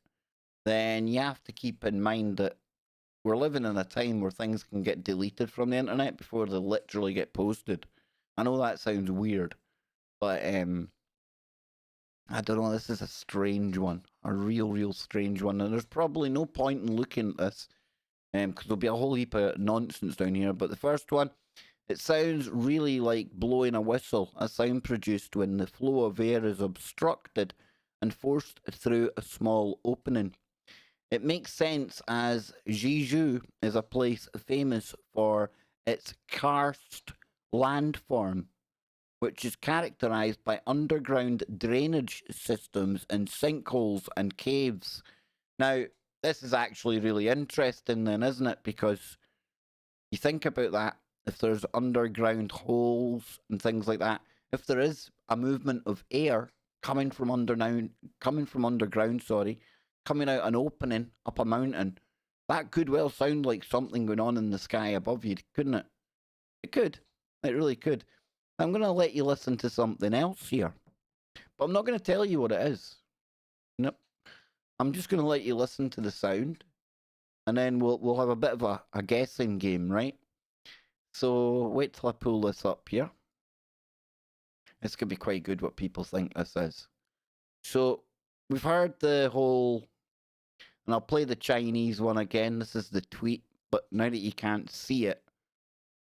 then you have to keep in mind that we're living in a time where things can get deleted from the internet before they literally get posted. I know that sounds weird, but I don't know, this is a strange one. A real strange one. And there's probably no point in looking at this because there'll be a whole heap of nonsense down here. But the first one, it sounds really like blowing a whistle, a sound produced when the flow of air is obstructed and forced through a small opening. It makes sense as Guizhou is a place famous for its karst landform, which is characterized by underground drainage systems and sinkholes and caves. Now, this is actually really interesting then, isn't it? Because you think about that, if there's underground holes and things like that, if there is a movement of air coming from underground, coming out an opening up a mountain, that could well sound like something going on in the sky above you, couldn't it? It could. It really could. I'm going to let you listen to something else here, but I'm not going to tell you what it is. Nope. I'm just going to let you listen to the sound, and then we'll have a bit of a guessing game, right? So wait till I pull this up here. This could be quite good what people think this is. So we've heard the whole, and I'll play the Chinese one again. This is the tweet, but now that you can't see it,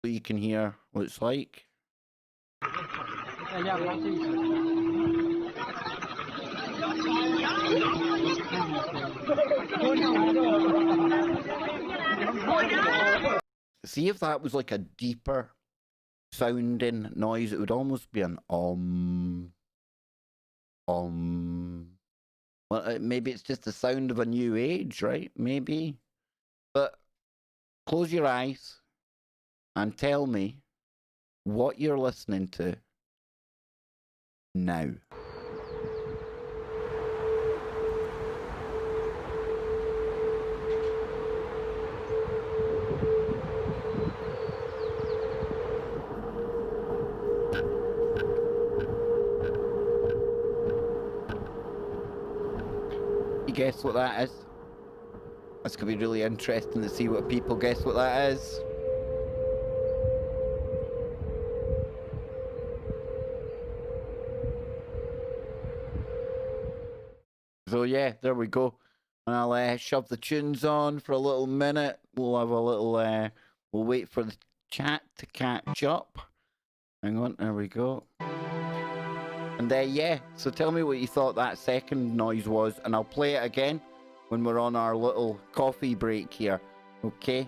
so you can hear what it's like. See if that was like a deeper sounding noise, it would almost be an Well, maybe it's just the sound of a new age, right? Maybe. But close your eyes and tell me what you're listening to now. You guess what that is? That's going to be really interesting to see what people guess what that is. So yeah, there we go. And I'll shove the tunes on for a little minute. We'll have a little, we'll wait for the chat to catch up. Hang on, there we go. And yeah, so tell me what you thought that second noise was, and I'll play it again when we're on our little coffee break here. Okay?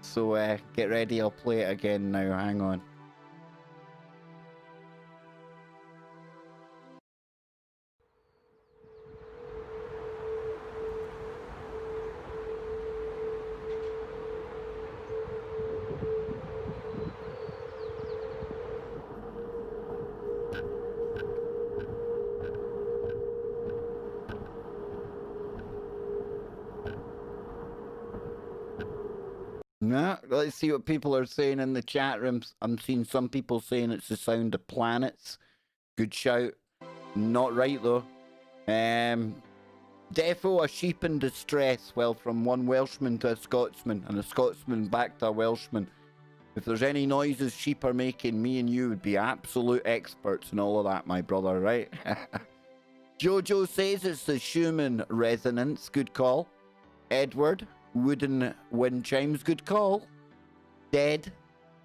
So get ready, I'll play it again now. Hang on. Nah, let's see what people are saying in the chat rooms. I'm seeing some people saying it's the sound of planets. Good shout. Not right though. Defo, a sheep in distress. Well, from one Welshman to a Scotsman, and a Scotsman back to a Welshman. If there's any noises sheep are making, me and you would be absolute experts in all of that, my brother, right? Jojo says it's the Schumann resonance. Good call. Edward, wooden wind chimes. Good call. Dead,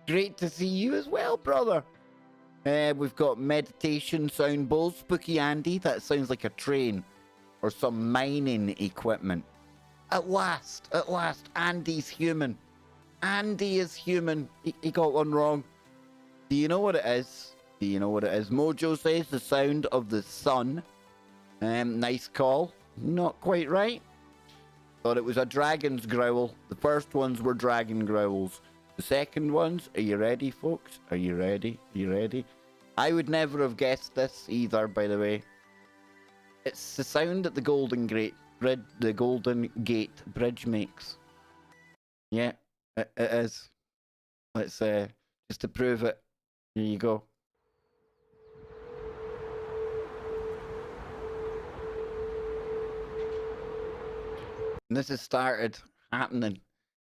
great to see you as well, brother. We've got meditation sound bowls. Spooky Andy, that sounds like a train or some mining equipment. At last, Andy's human. Andy is human. He got one wrong. Do you know what it is? Mojo says the sound of the sun. Nice call. Not quite right. Thought it was a dragon's growl. The first ones were dragon growls. The second ones, are you ready, folks? Are you ready? I would never have guessed this either, by the way. It's the sound that the Golden Gate Bridge makes. Yeah, it is. Let's just to prove it. Here you go. And this has started happening.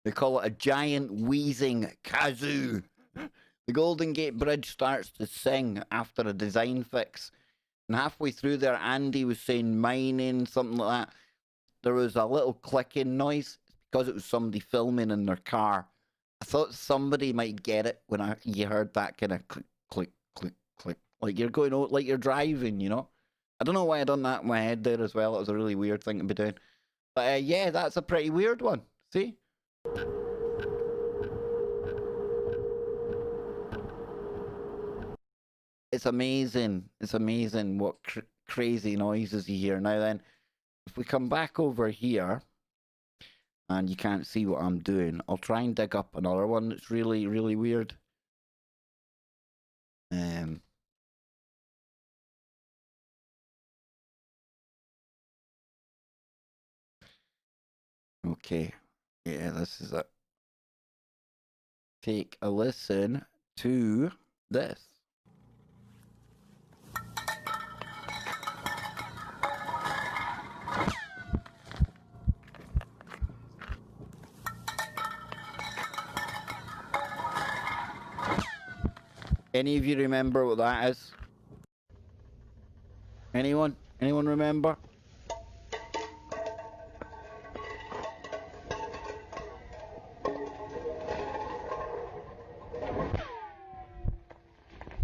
They call it a giant wheezing kazoo. The Golden Gate Bridge starts to sing after a design fix. And halfway through there, Andy was saying mining, something like that. There was a little clicking noise. It's because it was somebody filming in their car, I thought somebody might get it when you heard that kind of click, click, click, click, like you're going out, like you're driving, you know. I don't know why I done that in my head there as well. It was a really weird thing to be doing. But yeah, that's a pretty weird one. See? It's amazing. It's amazing what crazy noises you hear. Now then, if we come back over here, and you can't see what I'm doing, I'll try and dig up another one that's really, really weird. Okay. Yeah, this is it. Take a listen to this. Any of you remember what that is? Anyone? Anyone remember?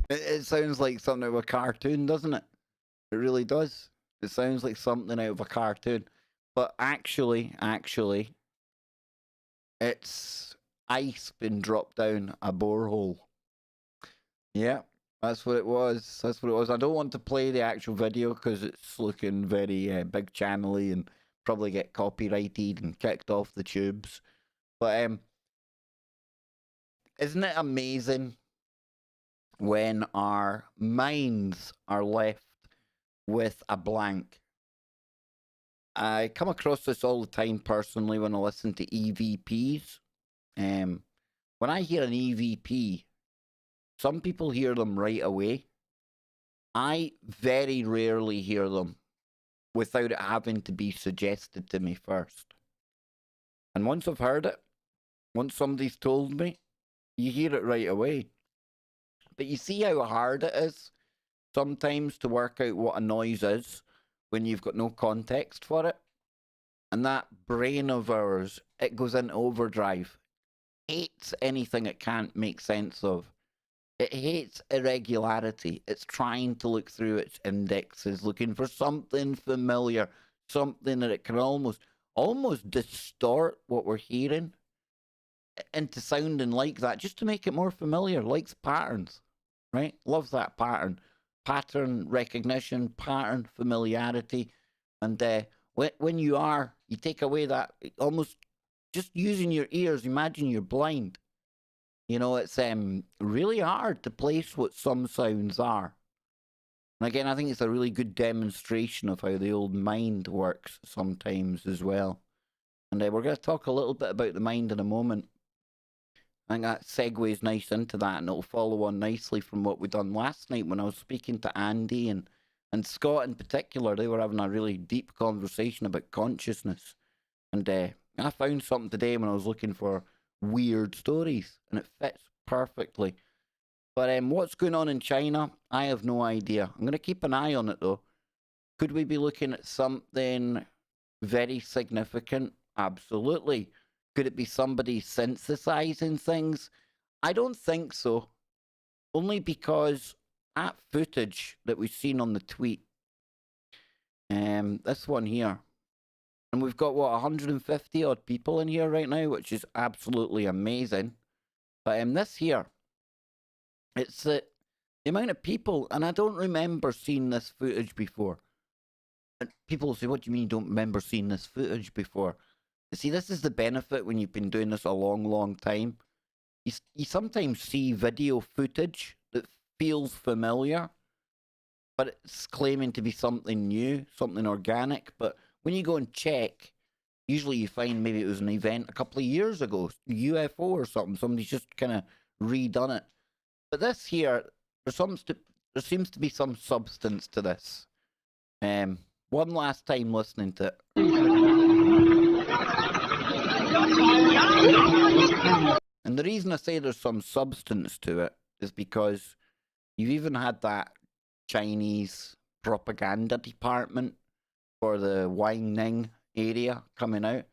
It sounds like something out of a cartoon, doesn't it? It really does. It sounds like something out of a cartoon. But actually, it's ice been dropped down a borehole. Yeah, that's what it was. That's what it was. I don't want to play the actual video because it's looking very big channel-y and probably get copyrighted and kicked off the tubes. But isn't it amazing when our minds are left with a blank? I come across this all the time personally when I listen to EVPs. When I hear an EVP, some people hear them right away. I very rarely hear them without it having to be suggested to me first. And once I've heard it, once somebody's told me, you hear it right away. But you see how hard it is sometimes to work out what a noise is when you've got no context for it. And that brain of ours, it goes into overdrive. Hates anything it can't make sense of. It hates irregularity. It's trying to look through its indexes, looking for something familiar, something that it can almost distort what we're hearing into sounding like that, just to make it more familiar. Likes patterns, right? Loves that pattern. Pattern recognition, pattern familiarity. And when you take away that, almost just using your ears, imagine you're blind. You know, it's really hard to place what some sounds are. And again, I think it's a really good demonstration of how the old mind works sometimes as well. And we're going to talk a little bit about the mind in a moment. I think that segues nice into that, and it'll follow on nicely from what we done last night when I was speaking to Andy and Scott in particular. They were having a really deep conversation about consciousness. And I found something today when I was looking for weird stories, and it fits perfectly. But what's going on in China, I have no idea. I'm going to keep an eye on it, though. Could we be looking at something very significant? Absolutely. Could it be somebody synthesizing things? I don't think so. Only because that footage that we've seen on the tweet, this one here, and we've got, what, 150 odd people in here right now, which is absolutely amazing. But this here, it's the amount of people, and I don't remember seeing this footage before. And people say, what do you mean you don't remember seeing this footage before? You see, this is the benefit when you've been doing this a long, long time. You sometimes see video footage that feels familiar, but it's claiming to be something new, something organic. But when you go and check, usually you find maybe it was an event a couple of years ago, UFO or something. Somebody's just kind of redone it. But this here, there seems to be some substance to this. One last time listening to it. And the reason I say there's some substance to it is because you've even had that Chinese propaganda department for the Wang Ning area coming out.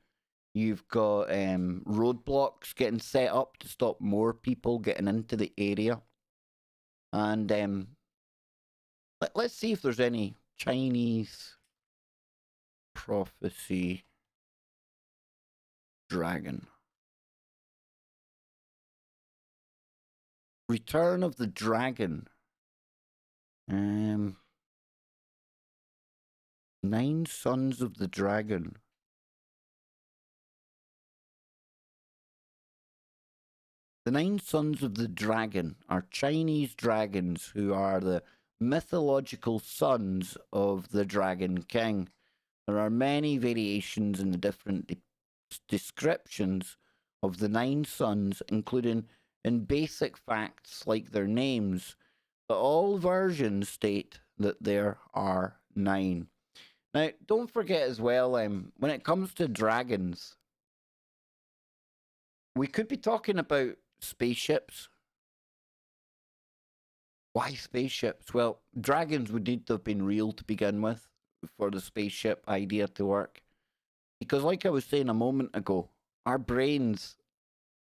You've got roadblocks getting set up to stop more people getting into the area. And let's see if there's any Chinese prophecy dragon. Return of the Dragon. 9 Sons of the Dragon. The 9 Sons of the Dragon are Chinese dragons who are the mythological sons of the Dragon King. There are many variations in the different descriptions of the 9 sons, including in basic facts like their names, but all versions state that there are 9. Now, don't forget as well, when it comes to dragons, we could be talking about spaceships. Why spaceships? Well, dragons would need to have been real to begin with for the spaceship idea to work. Because like I was saying a moment ago, our brains,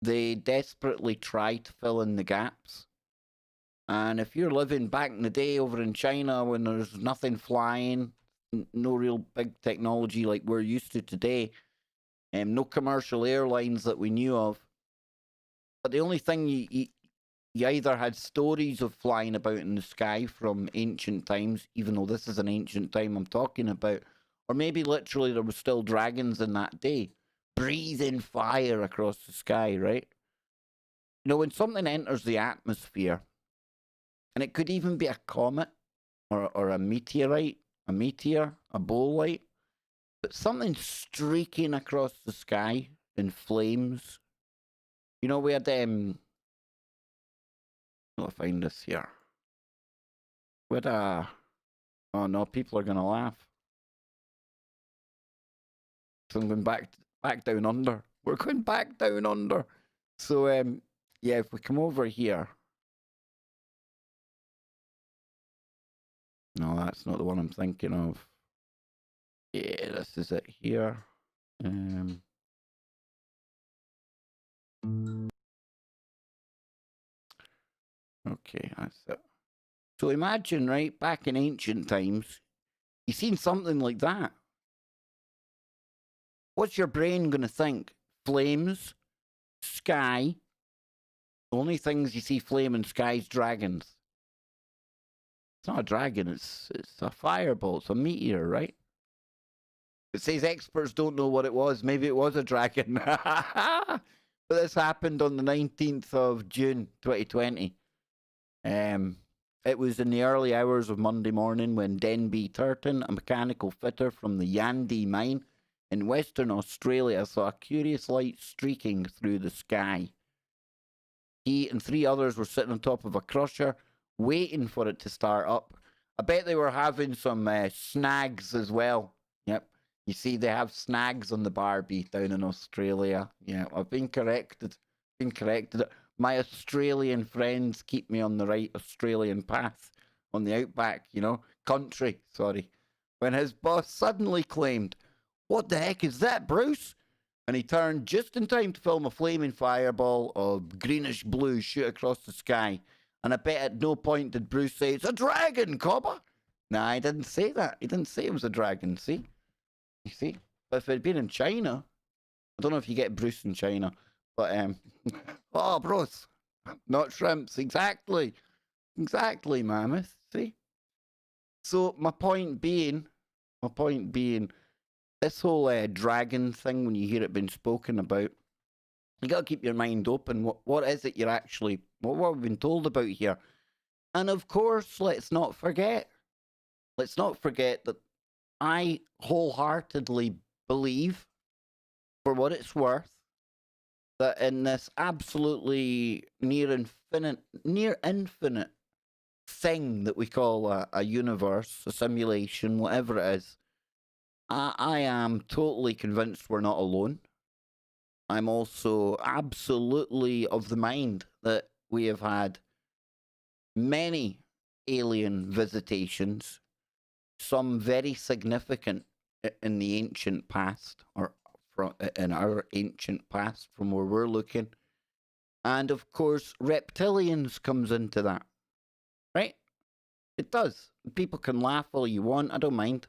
they desperately try to fill in the gaps. And if you're living back in the day over in China when there's nothing flying, no real big technology like we're used to today, no commercial airlines that we knew of, but the only thing you either had stories of flying about in the sky from ancient times, even though this is an ancient time I'm talking about, or maybe literally there were still dragons in that day, breathing fire across the sky, right? You know, when something enters the atmosphere, and it could even be a comet or a meteorite, a meteor, a bolide, but something streaking across the sky in flames. You know, we had I'll find this here. We had oh no, people are gonna laugh. So I'm going back down under. We're going back down under. So yeah, if we come over here. No, that's not the one I'm thinking of. Yeah, this is it here. Okay, that's it. So imagine, right, back in ancient times, you seen something like that. What's your brain going to think? Flames, sky. The only things you see flame in sky is dragons. It's not a dragon, it's a fireball, it's a meteor, right? It says experts don't know what it was. Maybe it was a dragon. But this happened on the 19th of June, 2020. It was in the early hours of Monday morning when Denby Turton, a mechanical fitter from the Yandi mine in Western Australia, saw a curious light streaking through the sky. He and 3 others were sitting on top of a crusher, waiting for it to start up. I bet they were having some snags as well. Yep. You see, they have snags on the Barbie down in Australia. Yeah, I've been corrected. My Australian friends keep me on the right Australian path, on the outback, you know, country, sorry. When his boss suddenly claimed, "What the heck is that, Bruce?" And he turned just in time to film a flaming fireball of greenish blue shoot across the sky. And I bet at no point did Bruce say, "It's a dragon, Cobber." Nah, he didn't say that. He didn't say it was a dragon, see? You see? But if it had been in China, I don't know if you get Bruce in China, but, oh, Bruce, not shrimps, exactly. Exactly, mammoth, see? So my point being, this whole dragon thing, when you hear it being spoken about, you got to keep your mind open. What is it you're actually, what we've been told about here? And of course, let's not forget that I wholeheartedly believe, for what it's worth, that in this absolutely near infinite thing that we call a universe, a simulation, whatever it is, I am totally convinced we're not alone. I'm also absolutely of the mind that we have had many alien visitations, some very significant in the ancient past, or from in our ancient past from where we're looking. And of course, reptilians comes into that, right? It does. People can laugh all you want. I don't mind.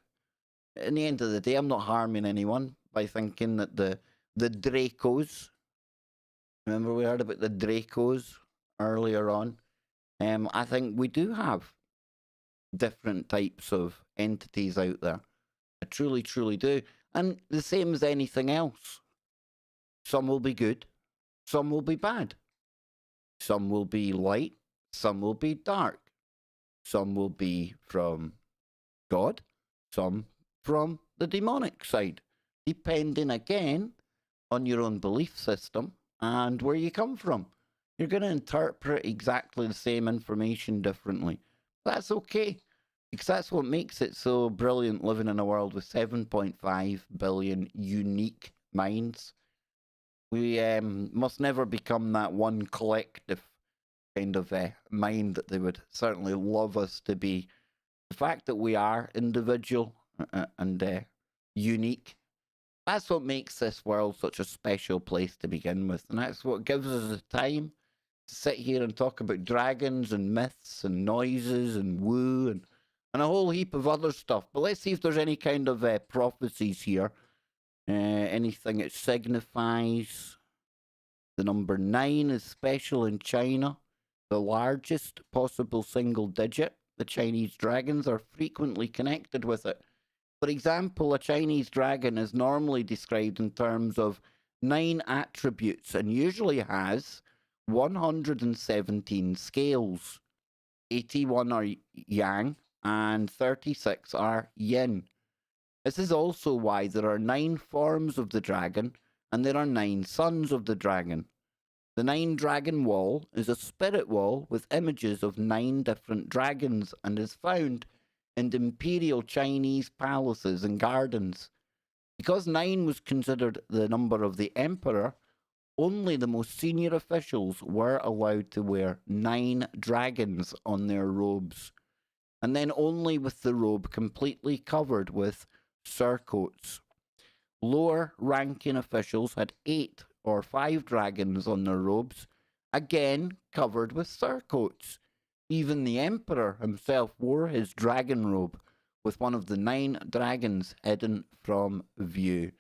In the end of the day, I'm not harming anyone by thinking that the Dracos. Remember we heard about the Dracos earlier on. I think we do have different types of entities out there. I truly, truly do. And the same as anything else. Some will be good, some will be bad. Some will be light, some will be dark. Some will be from God, some from the demonic side, depending again on your own belief system and where you come from. You're going to interpret exactly the same information differently. That's okay, because that's what makes it so brilliant living in a world with 7.5 billion unique minds. We must never become that one collective kind of mind that they would certainly love us to be. The fact that we are individual and unique, that's what makes this world such a special place to begin with. And that's what gives us the time to sit here and talk about dragons and myths and noises and woo and a whole heap of other stuff. But let's see if there's any kind of prophecies here. Anything it signifies. The number 9 is special in China. The largest possible single digit. The Chinese dragons are frequently connected with it. For example, a Chinese dragon is normally described in terms of 9 attributes and usually has 117 scales. 81 are yang and 36 are yin. This is also why there are 9 forms of the dragon and there are 9 sons of the dragon. The 9 dragon wall is a spirit wall with images of 9 different dragons and is found in imperial Chinese palaces and gardens. Because 9 was considered the number of the emperor, only the most senior officials were allowed to wear 9 dragons on their robes, and then only with the robe completely covered with surcoats. Lower ranking officials had 8 or 5 dragons on their robes, again covered with surcoats. Even the emperor himself wore his dragon robe with one of the 9 dragons hidden from view.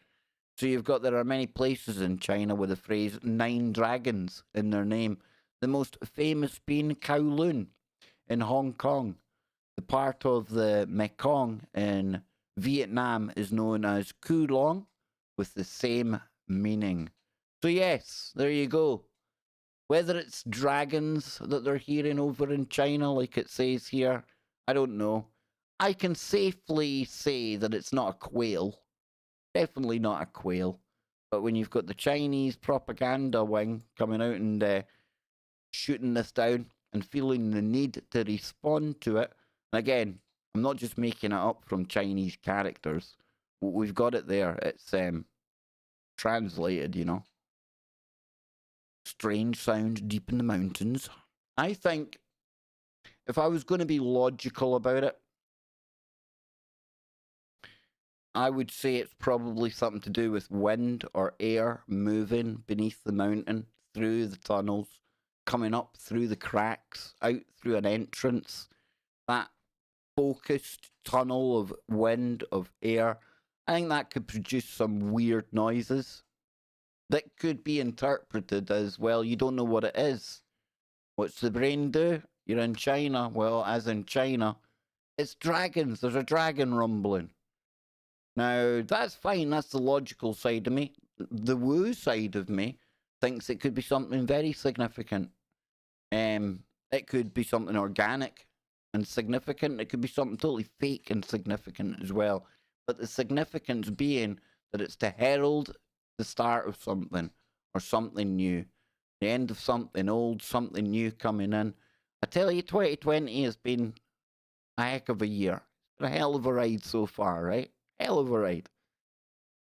So you've got, there are many places in China with the phrase 9 dragons in their name. The most famous being Kowloon in Hong Kong. The part of the Mekong in Vietnam is known as Kulong with the same meaning. So yes, there you go. Whether it's dragons that they're hearing over in China, like it says here, I don't know. I can safely say that it's not a quail. Definitely not a quail. But when you've got the Chinese propaganda wing coming out and shooting this down and feeling the need to respond to it, and again, I'm not just making it up from Chinese characters. We've got it there. It's translated, you know. Strange sound deep in the mountains. I think if I was going to be logical about it, I would say it's probably something to do with wind or air moving beneath the mountain, through the tunnels, coming up through the cracks, out through an entrance. That focused tunnel of wind, of air, I think that could produce some weird noises that could be interpreted as, well, you don't know what it is. What's the brain do? You're in China. Well, as in China, it's dragons. There's a dragon rumbling. Now, that's fine. That's the logical side of me. The woo side of me thinks it could be something very significant. It could be something organic and significant. It could be something totally fake and significant as well. But the significance being that it's to herald the start of something or something new, the end of something old, something new coming in. I tell you, 2020 has been a heck of a year. It's been a hell of a ride so far, right? Hell of a ride.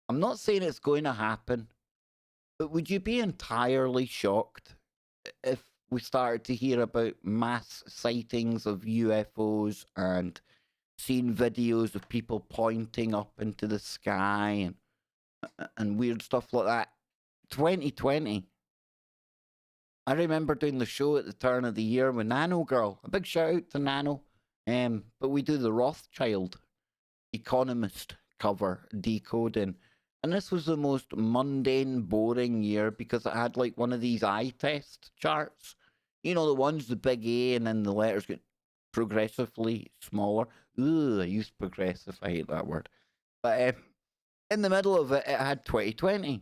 I'm not saying it's going to happen, but would you be entirely shocked if we started to hear about mass sightings of UFOs and seeing videos of people pointing up into the sky and and weird stuff like that. 2020. I remember doing the show at the turn of the year with Nano Girl. A big shout out to Nano. But we do the Rothschild Economist cover decoding. And this was the most mundane, boring year because it had like one of these eye test charts. You know, the ones, the big A, and then the letters get progressively smaller. Ooh, I used progressive. I hate that word. But in the middle of it, it had 2020.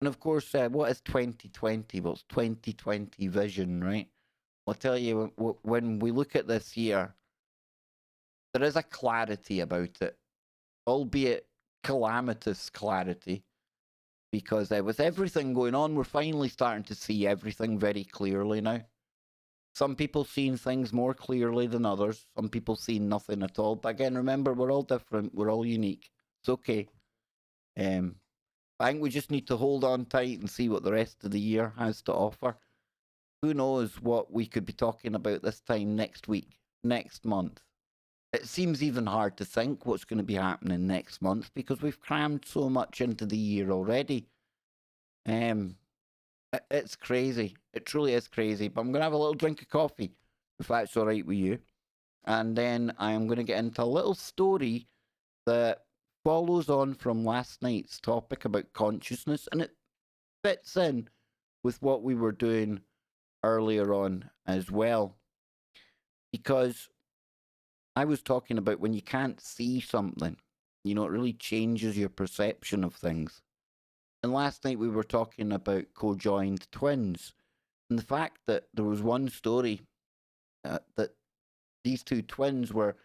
And of course, what is 2020? Well, it's 2020 vision, right? I'll tell you, when we look at this year, there is a clarity about it, albeit calamitous clarity, because with everything going on, we're finally starting to see everything very clearly now. Some people seeing things more clearly than others. Some people seeing nothing at all. But again, remember, we're all different. We're all unique. It's okay. I think we just need to hold on tight and see what the rest of the year has to offer. Who knows what we could be talking about this time next week, next month. It seems even hard to think what's going to be happening next month because we've crammed so much into the year already. It's crazy. It truly is crazy. But I'm going to have a little drink of coffee, if that's all right with you. And then I am going to get into a little story that follows on from last night's topic about consciousness. And it fits in with what we were doing earlier on as well. Because I was talking about when you can't see something, you know, it really changes your perception of things. And last night we were talking about co-joined twins and the fact that there was one story that these two twins were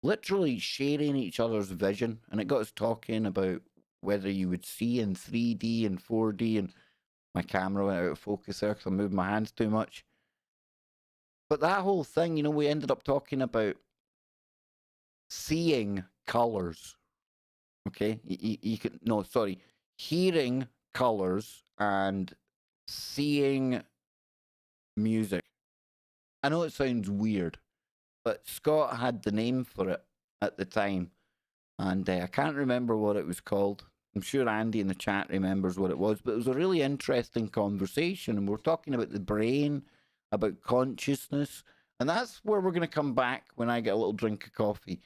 literally sharing each other's vision. And it got us talking about whether you would see in 3D and 4D. And my camera went out of focus there because I moved my hands too much. But that whole thing, you know, we ended up talking about seeing colors. Okay? You can, no, sorry. Hearing colors and seeing music. I know it sounds weird, but Scott had the name for it at the time, and I can't remember what it was called. I'm sure Andy in the chat remembers what it was, but it was a really interesting conversation, and we're talking about the brain, about consciousness, and that's where we're going to come back when I get a little drink of coffee.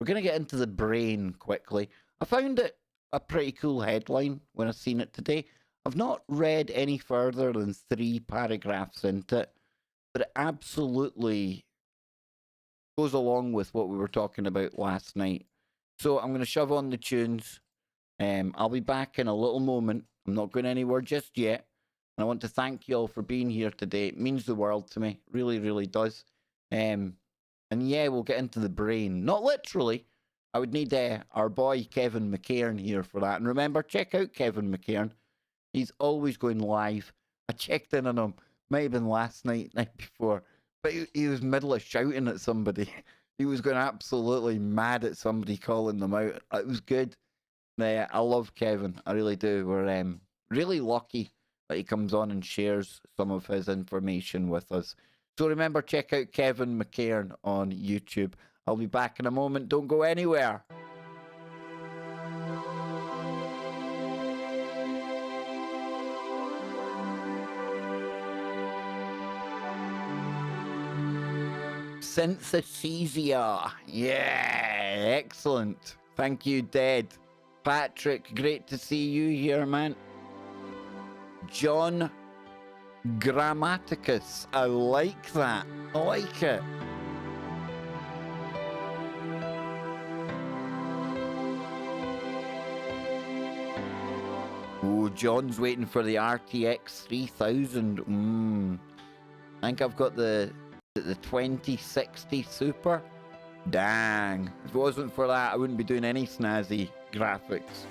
We're going to get into the brain quickly. I found it a pretty cool headline when I seen it today. I've not read any further than 3 paragraphs into it, but it absolutely goes along with what we were talking about last night. So I'm going to shove on the tunes. I'll be back in a little moment. I'm not going anywhere just yet. And I want to thank you all for being here today. It means the world to me. Really, really does. And yeah, we'll get into the brain. Not literally. I would need our boy Kevin McCairn here for that. And remember, check out Kevin McCairn. He's always going live. I checked in on him. Might have been last night, night before. But he was middle of shouting at somebody. He was going absolutely mad at somebody calling them out. It was good. I love Kevin. I really do. We're really lucky that he comes on and shares some of his information with us. So remember, check out Kevin McCairn on YouTube. I'll be back in a moment. Don't go anywhere. Synthesia. Yeah, excellent. Thank you, Dead. Patrick, great to see you here, man. John Grammaticus. I like that. I like it. Oh, John's waiting for the RTX 3000. I think I've got the 2060 Super. Dang. If it wasn't for that, I wouldn't be doing any snazzy graphics.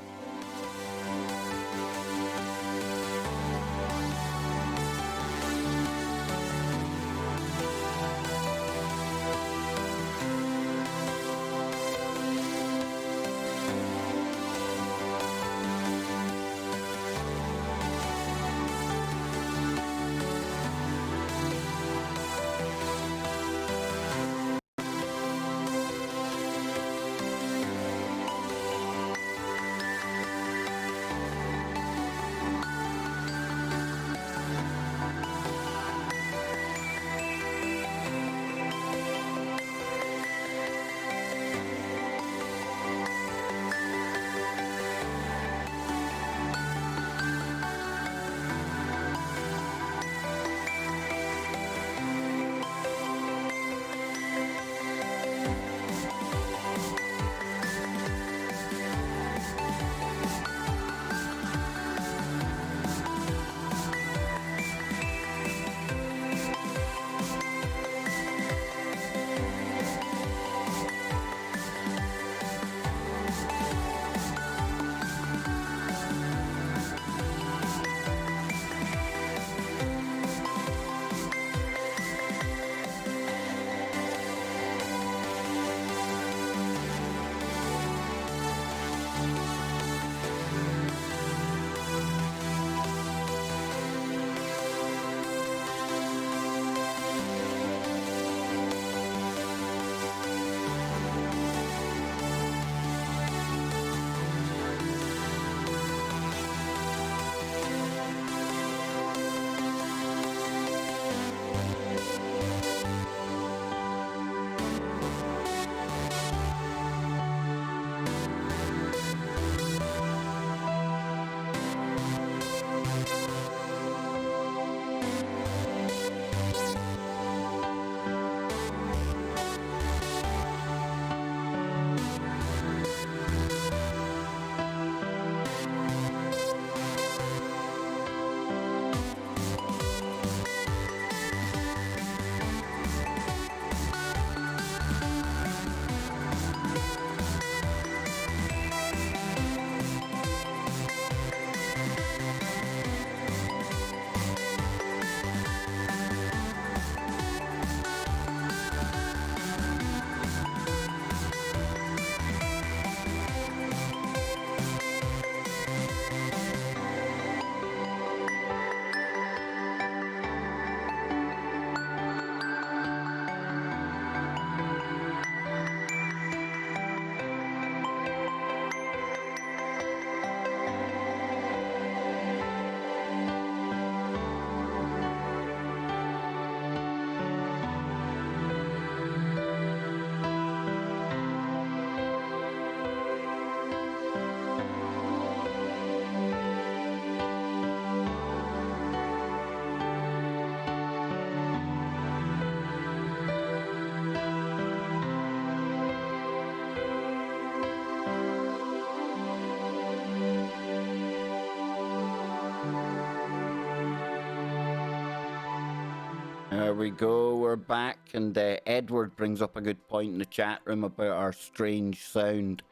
There we go, we're back, and Edward brings up a good point in the chat room about our strange sound,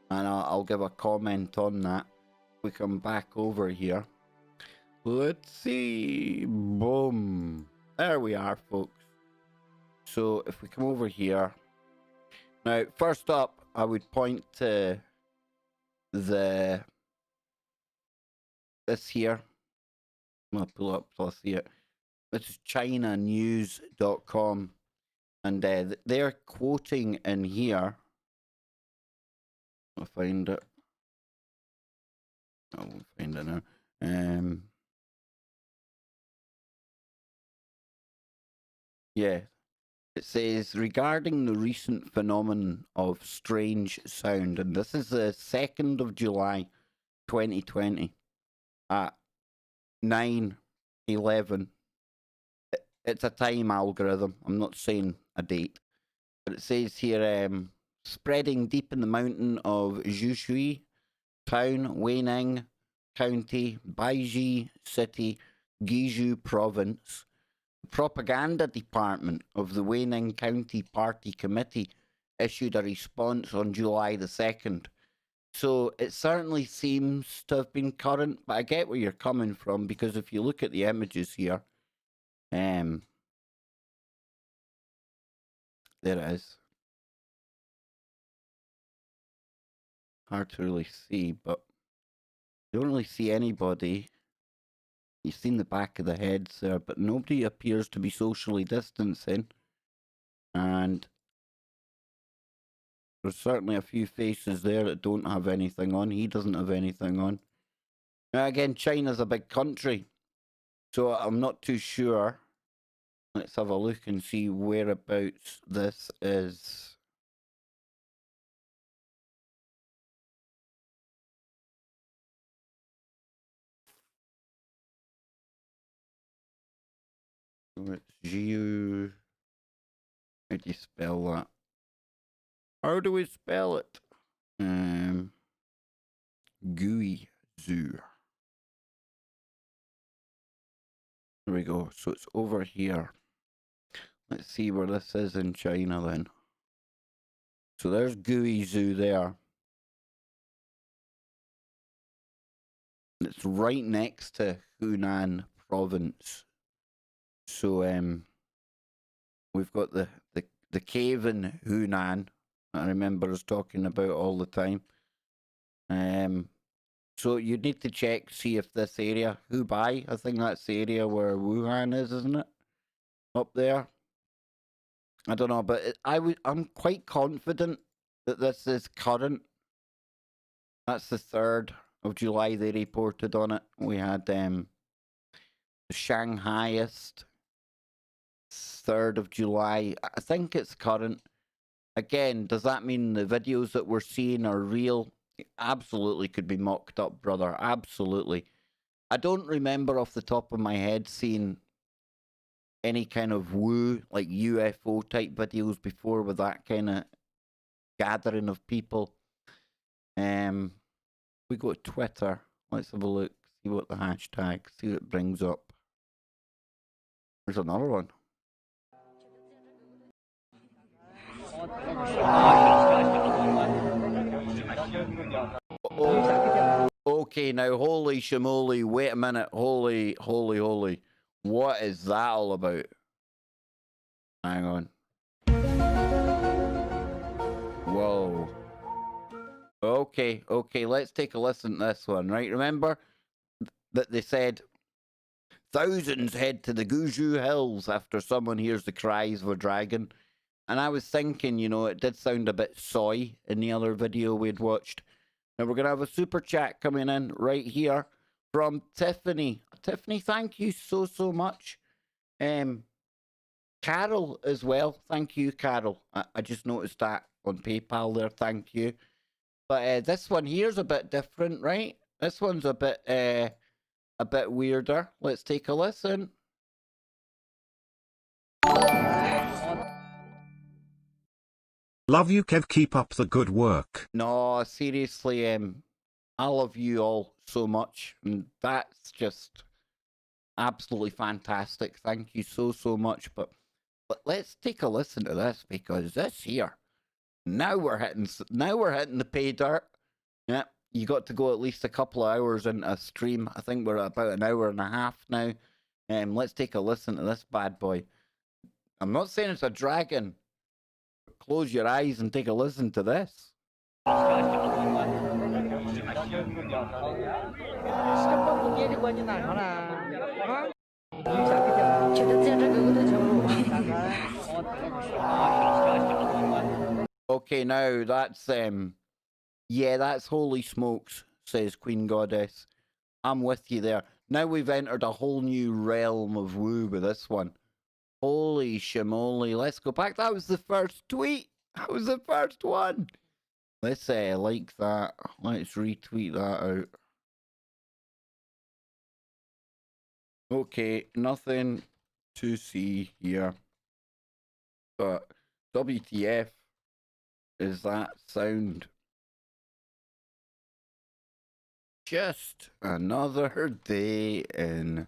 and I'll give a comment on that. We come back over here. Let's see, boom. There we are, folks. So if we come over here, now first up, I would point to this here. I'm gonna pull up so I see it. This is ChinaNews.com, and they're quoting in here. I'll find it. I won't find it now. Yeah, it says regarding the recent phenomenon of strange sound, and this is the 2nd of July, 2020, at 9:11. It's a time algorithm. I'm not saying a date, but it says here, spreading deep in the mountain of Guizhou town, Weining County, Baiji City, Guizhou Province. The propaganda department of the Weining County Party Committee issued a response on July the 2nd. So it certainly seems to have been current, but I get where you're coming from, because if you look at the images here, there it is. Hard to really see, but you don't really see anybody. You've seen the back of the heads there, but nobody appears to be socially distancing. And there's certainly a few faces there that don't have anything on. He doesn't have anything on. Now again, China's a big country, so I'm not too sure. Let's have a look and see whereabouts this is. So it's Guizhou. How do you spell that? How do we spell it? Guizhou. There we go. So it's over here. Let's see where this is in China then. So there's Guizhou there. It's right next to Hunan province. So we've got the cave in Hunan. I remember us talking about all the time. So you need to check, see if this area, Hubei, I think that's the area where Wuhan is, isn't it? Up there. I don't know, but I'm quite confident that this is current. That's the 3rd of July they reported on it. We had the Shanghaiist 3rd of July. I think it's current. Again, does that mean the videos that we're seeing are real? It absolutely could be mocked up, brother. Absolutely. I don't remember off the top of my head seeing any kind of like UFO type videos before with that kind of gathering of people. We go to Twitter. Let's have a look, see what the hashtag, see what it brings up. There's another one. Oh, okay, now holy shamoly, wait a minute, holy. What is that all about? Hang on. Whoa. Okay, let's take a listen to this one, right? Remember that they said thousands head to the Guizhou Hills after someone hears the cries of a dragon. And I was thinking, you know, it did sound a bit soy in the other video we'd watched. Now we're going to have a super chat coming in right here from Tiffany. Tiffany, thank you so much. Carol as well. Thank you, Carol. I just noticed that on PayPal there. Thank you. But this one here's a bit different, right? This one's a bit weirder. Let's take a listen. Love you, Kev. Keep up the good work. No, seriously, I love you all so much, and that's just Absolutely fantastic. Thank you so much. But let's take a listen to this, because this here, now we're hitting the pay dirt. Yeah, you got to go at least a couple of hours into a stream. I think we're at about an hour and a half now. Let's take a listen to this bad boy. I'm not saying it's a dragon. Close your eyes and take a listen to this. Okay, now that's yeah, that's holy smokes, says Queen Goddess. I'm with you there. Now we've entered a whole new realm of woo with this one. Holy shimoly, let's go back. That was the first tweet. That was the first one. Let's like that. Let's retweet that out. Okay, nothing to see here. But WTF is that sound? Just another day in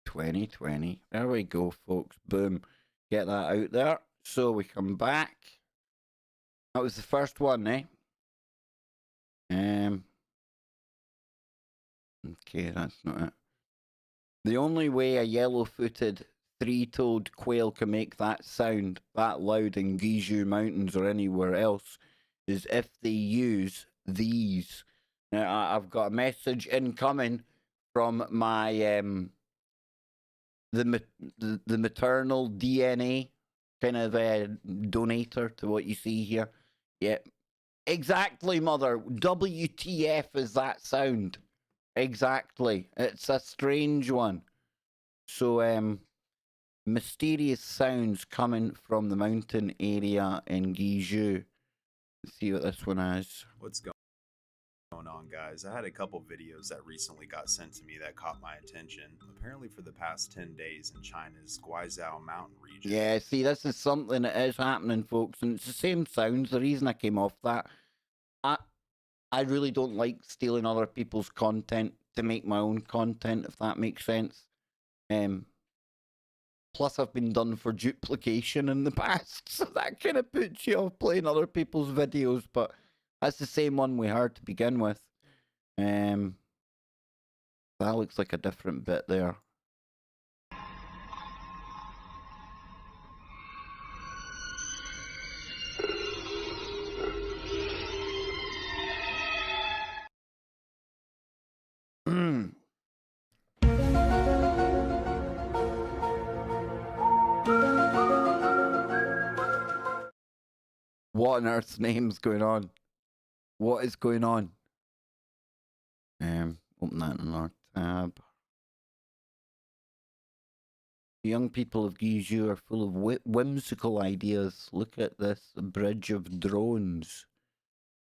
2020. There we go, folks. Boom. Get that out there. So we come back. That was the first one, eh? Okay, that's not it. The only way a yellow-footed, three-toed quail can make that sound that loud in Guizhou Mountains or anywhere else is if they use these. Now, I've got a message incoming from my the maternal DNA kind of donator to what you see here. Yeah, exactly, mother. WTF is that sound? Exactly. It's a strange one. So, mysterious sounds coming from the mountain area in Guizhou. Let's see what this one is. What's going on, guys? I had a couple videos that recently got sent to me that caught my attention. Apparently for the past 10 days in China's Guizhou mountain region. Yeah, see, this is something that is happening, folks, and it's the same sounds. The reason I came off that, I really don't like stealing other people's content to make my own content, if that makes sense. Plus, I've been done for duplication in the past, so that kind of puts you off playing other people's videos, but that's the same one we heard to begin with. That looks like a different bit there. What on earth's name's going on? What is going on? Open that in our tab. The young people of Guizhou are full of whimsical ideas. Look at this bridge of drones.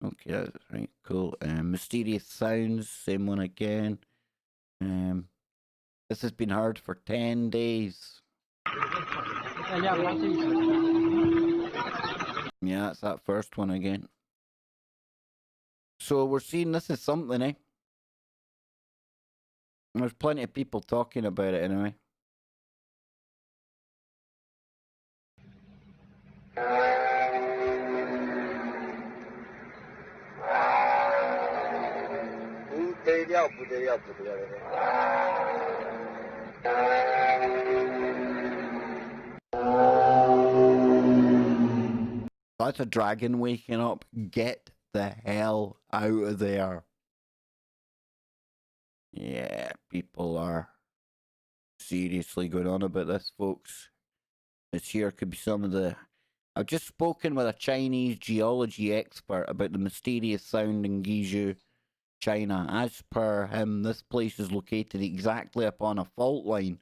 Okay, that's right, cool. Mysterious sounds, same one again. This has been heard for 10 days. Yeah, that's that first one again. So we're seeing this is something, eh? There's plenty of people talking about it anyway. That's a dragon waking up. Get the hell out of there. Yeah, people are seriously going on about this, folks. This here could be some of the... I've just spoken with a Chinese geology expert about the mysterious sound in Guizhou, China. As per him, this place is located exactly upon a fault line,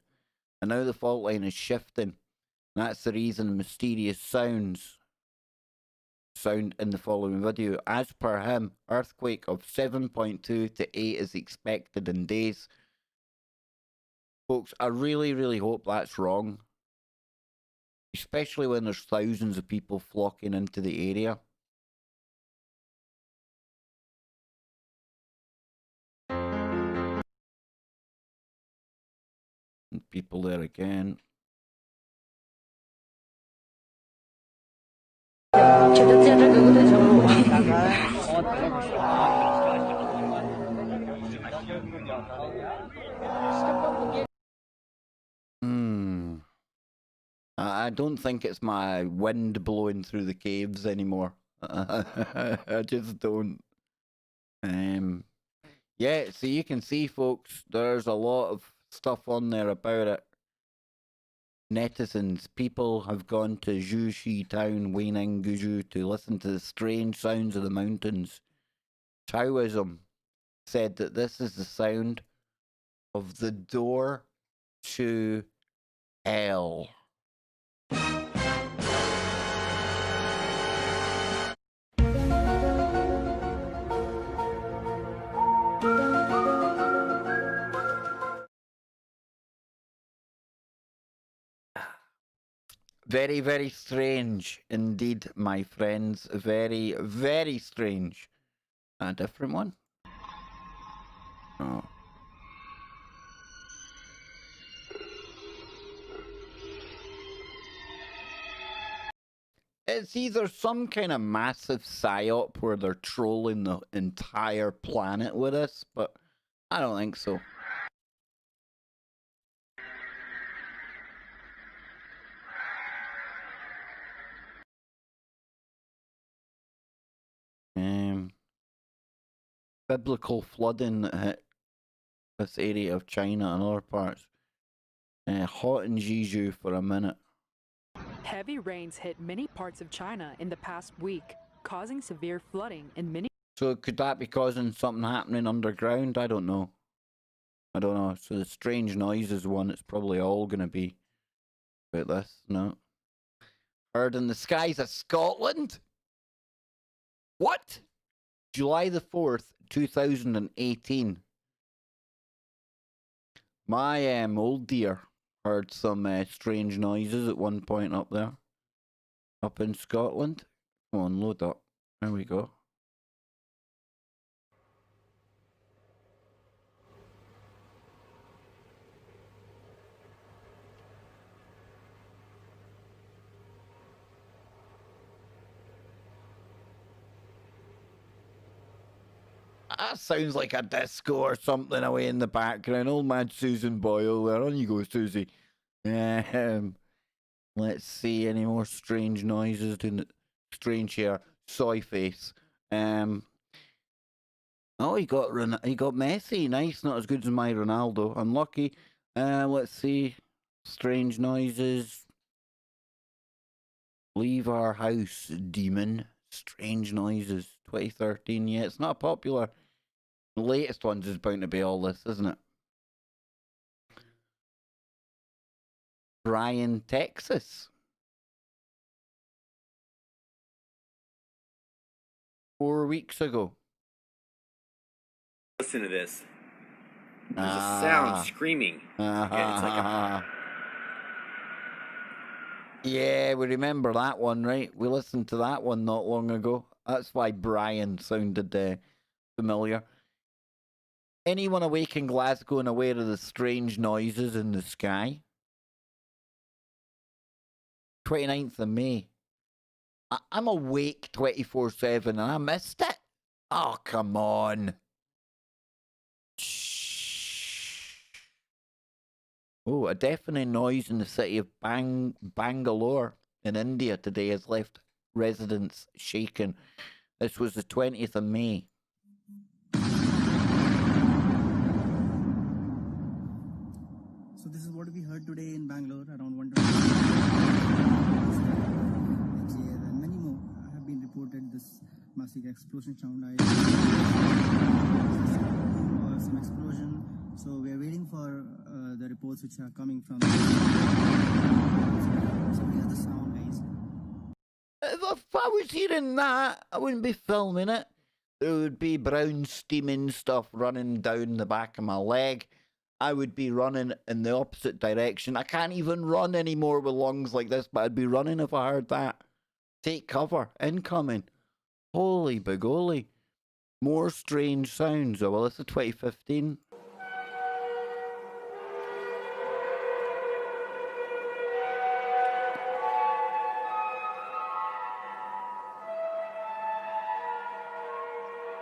and now the fault line is shifting. That's the reason mysterious sound in the following video. As per him, earthquake of 7.2 to 8 is expected in days. Folks, I really hope that's wrong. Especially when there's thousands of people flocking into the area. people there again. 觉得在这个屋头头，I don't think it's my wind blowing through the caves anymore. I just don't. Yeah, so you can see, folks, there's a lot of stuff on there about it. Netizens, people have gone to Zhuxi town, Weining, Guizhou to listen to the strange sounds of the mountains. Taoism said that this is the sound of the door to hell. Very, very strange indeed, my friends. Very, very strange. A different one? Oh. It's either some kind of massive psyop where they're trolling the entire planet with us, but I don't think so. Biblical flooding that hit this area of China and other parts. Hot in Guizhou for a minute. Heavy rains hit many parts of China in the past week, causing severe flooding in many. So could that be causing something happening underground? I don't know. I don't know. So the strange noises one, it's probably all going to be about this. No. Heard in the skies of Scotland? What? July the 4th, 2018. My old dear heard some strange noises at one point up there. Up in Scotland. Come on, load up. There we go. That sounds like a disco or something away in the background. Old man Susan Boyle there. On you go, Susie. Let's see any more strange noises. Doing the strange here. Soy face. Oh, he got Messi. Nice. Not as good as my Ronaldo. Unlucky. Let's see. Strange noises. Leave our house, demon. Strange noises. 2013. Yeah, it's not popular. The latest ones is bound to be all this, isn't it? Bryan, Texas. 4 weeks ago. Listen to this. There's a sound screaming. Yeah, it's like a... Yeah, we remember that one, right? We listened to that one not long ago. That's why Bryan sounded familiar. Anyone awake in Glasgow and aware of the strange noises in the sky? 29th of May. I'm awake 24/7 and I missed it. Oh, come on. Shh. Oh, a deafening noise in the city of Bangalore in India today has left residents shaken. This was the 20th of May. So this is what we heard today in Bangalore around 1 and many more have been reported this massive explosion sound. Some explosion. So we are waiting for the reports which are coming from. So here's the sound, guys. If I was hearing that, I wouldn't be filming it. There would be brown steaming stuff running down the back of my leg. I would be running in the opposite direction. I can't even run anymore with lungs like this, but I'd be running if I heard that. Take cover. Incoming. Holy bagoli. More strange sounds. Oh, well, this is 2015.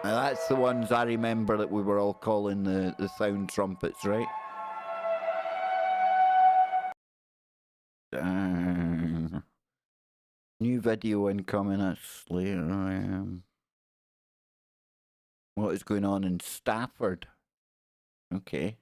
That's the ones I remember that we were all calling the sound trumpets, right? New video incoming. That's later. What is going on in Stafford? Okay.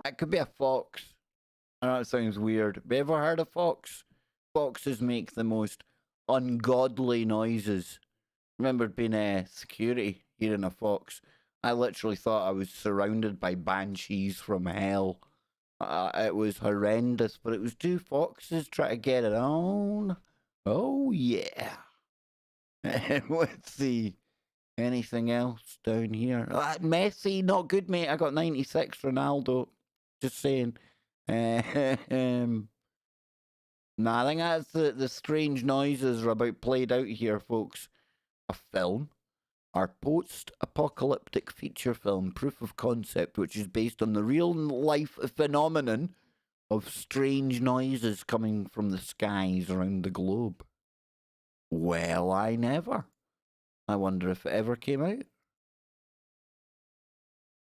That could be a fox. I know it sounds weird. Have you ever heard of fox? Foxes make the most ungodly noises. Remember being a security hearing a fox. I literally thought I was surrounded by banshees from hell. It was horrendous, but it was two foxes trying to get it on. Oh yeah. Let's see. Anything else down here? Messi, not good, mate. I got 96 Ronaldo. Just saying. Nah, I think that's the strange noises are about played out here, folks. A film, our post-apocalyptic feature film, Proof of Concept, which is based on the real-life phenomenon of strange noises coming from the skies around the globe. Well, I never. I wonder if it ever came out.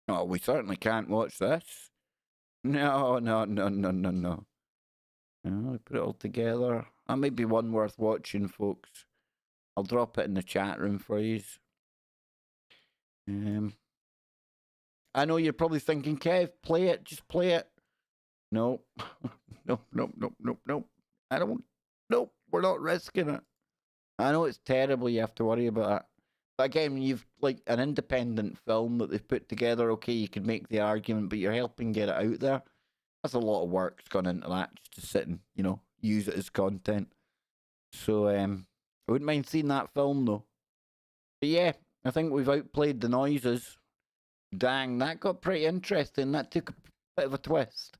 Oh, we certainly can't watch this. No. I'll put it all together. That might be one worth watching, folks. I'll drop it in the chat room for you. I know you're probably thinking, Kev, play it. Just play it. No. Nope. I don't. Nope. We're not risking it. I know it's terrible. You have to worry about that. But again, you've like an independent film that they've put together. Okay, you could make the argument, but you're helping get it out there. That's a lot of work's gone into that just to sit and, use it as content. So, I wouldn't mind seeing that film though. But yeah, I think we've outplayed the noises. Dang, that got pretty interesting. That took a bit of a twist.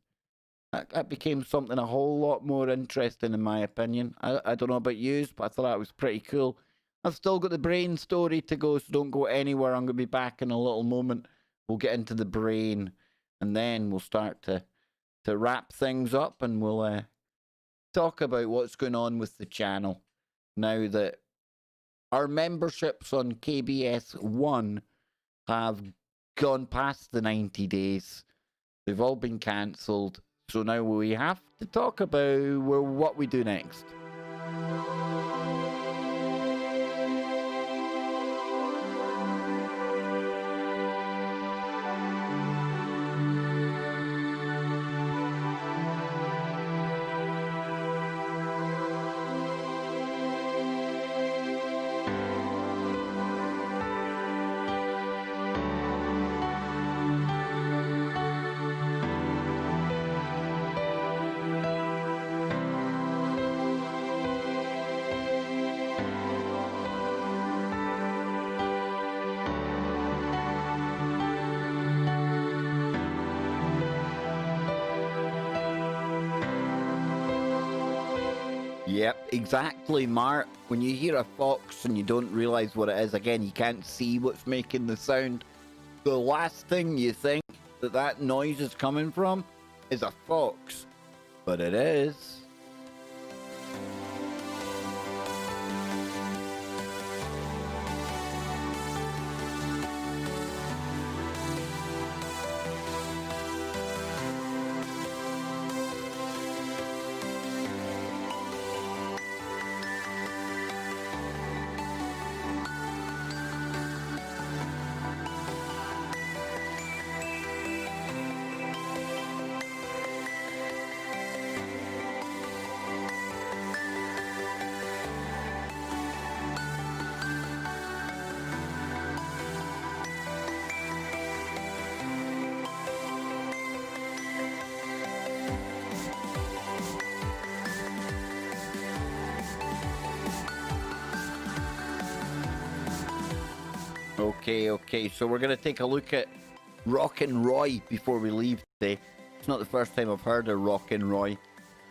That became something a whole lot more interesting in my opinion. I don't know about yous, but I thought that was pretty cool. I've still got the brain story to go, so don't go anywhere. I'm going to be back in a little moment. We'll get into the brain, and then we'll start to wrap things up, and we'll talk about what's going on with the channel now that our memberships on KBS 1 have gone past the 90 days. They've all been cancelled. So now we have to talk about what we do next. Yep, exactly, Mark. When you hear a fox and you don't realise what it is, again, you can't see what's making the sound. The last thing you think that noise is coming from is a fox. But it is. Okay, so we're going to take a look at Rockin' Roy before we leave today. It's not the first time I've heard of Rockin' Roy.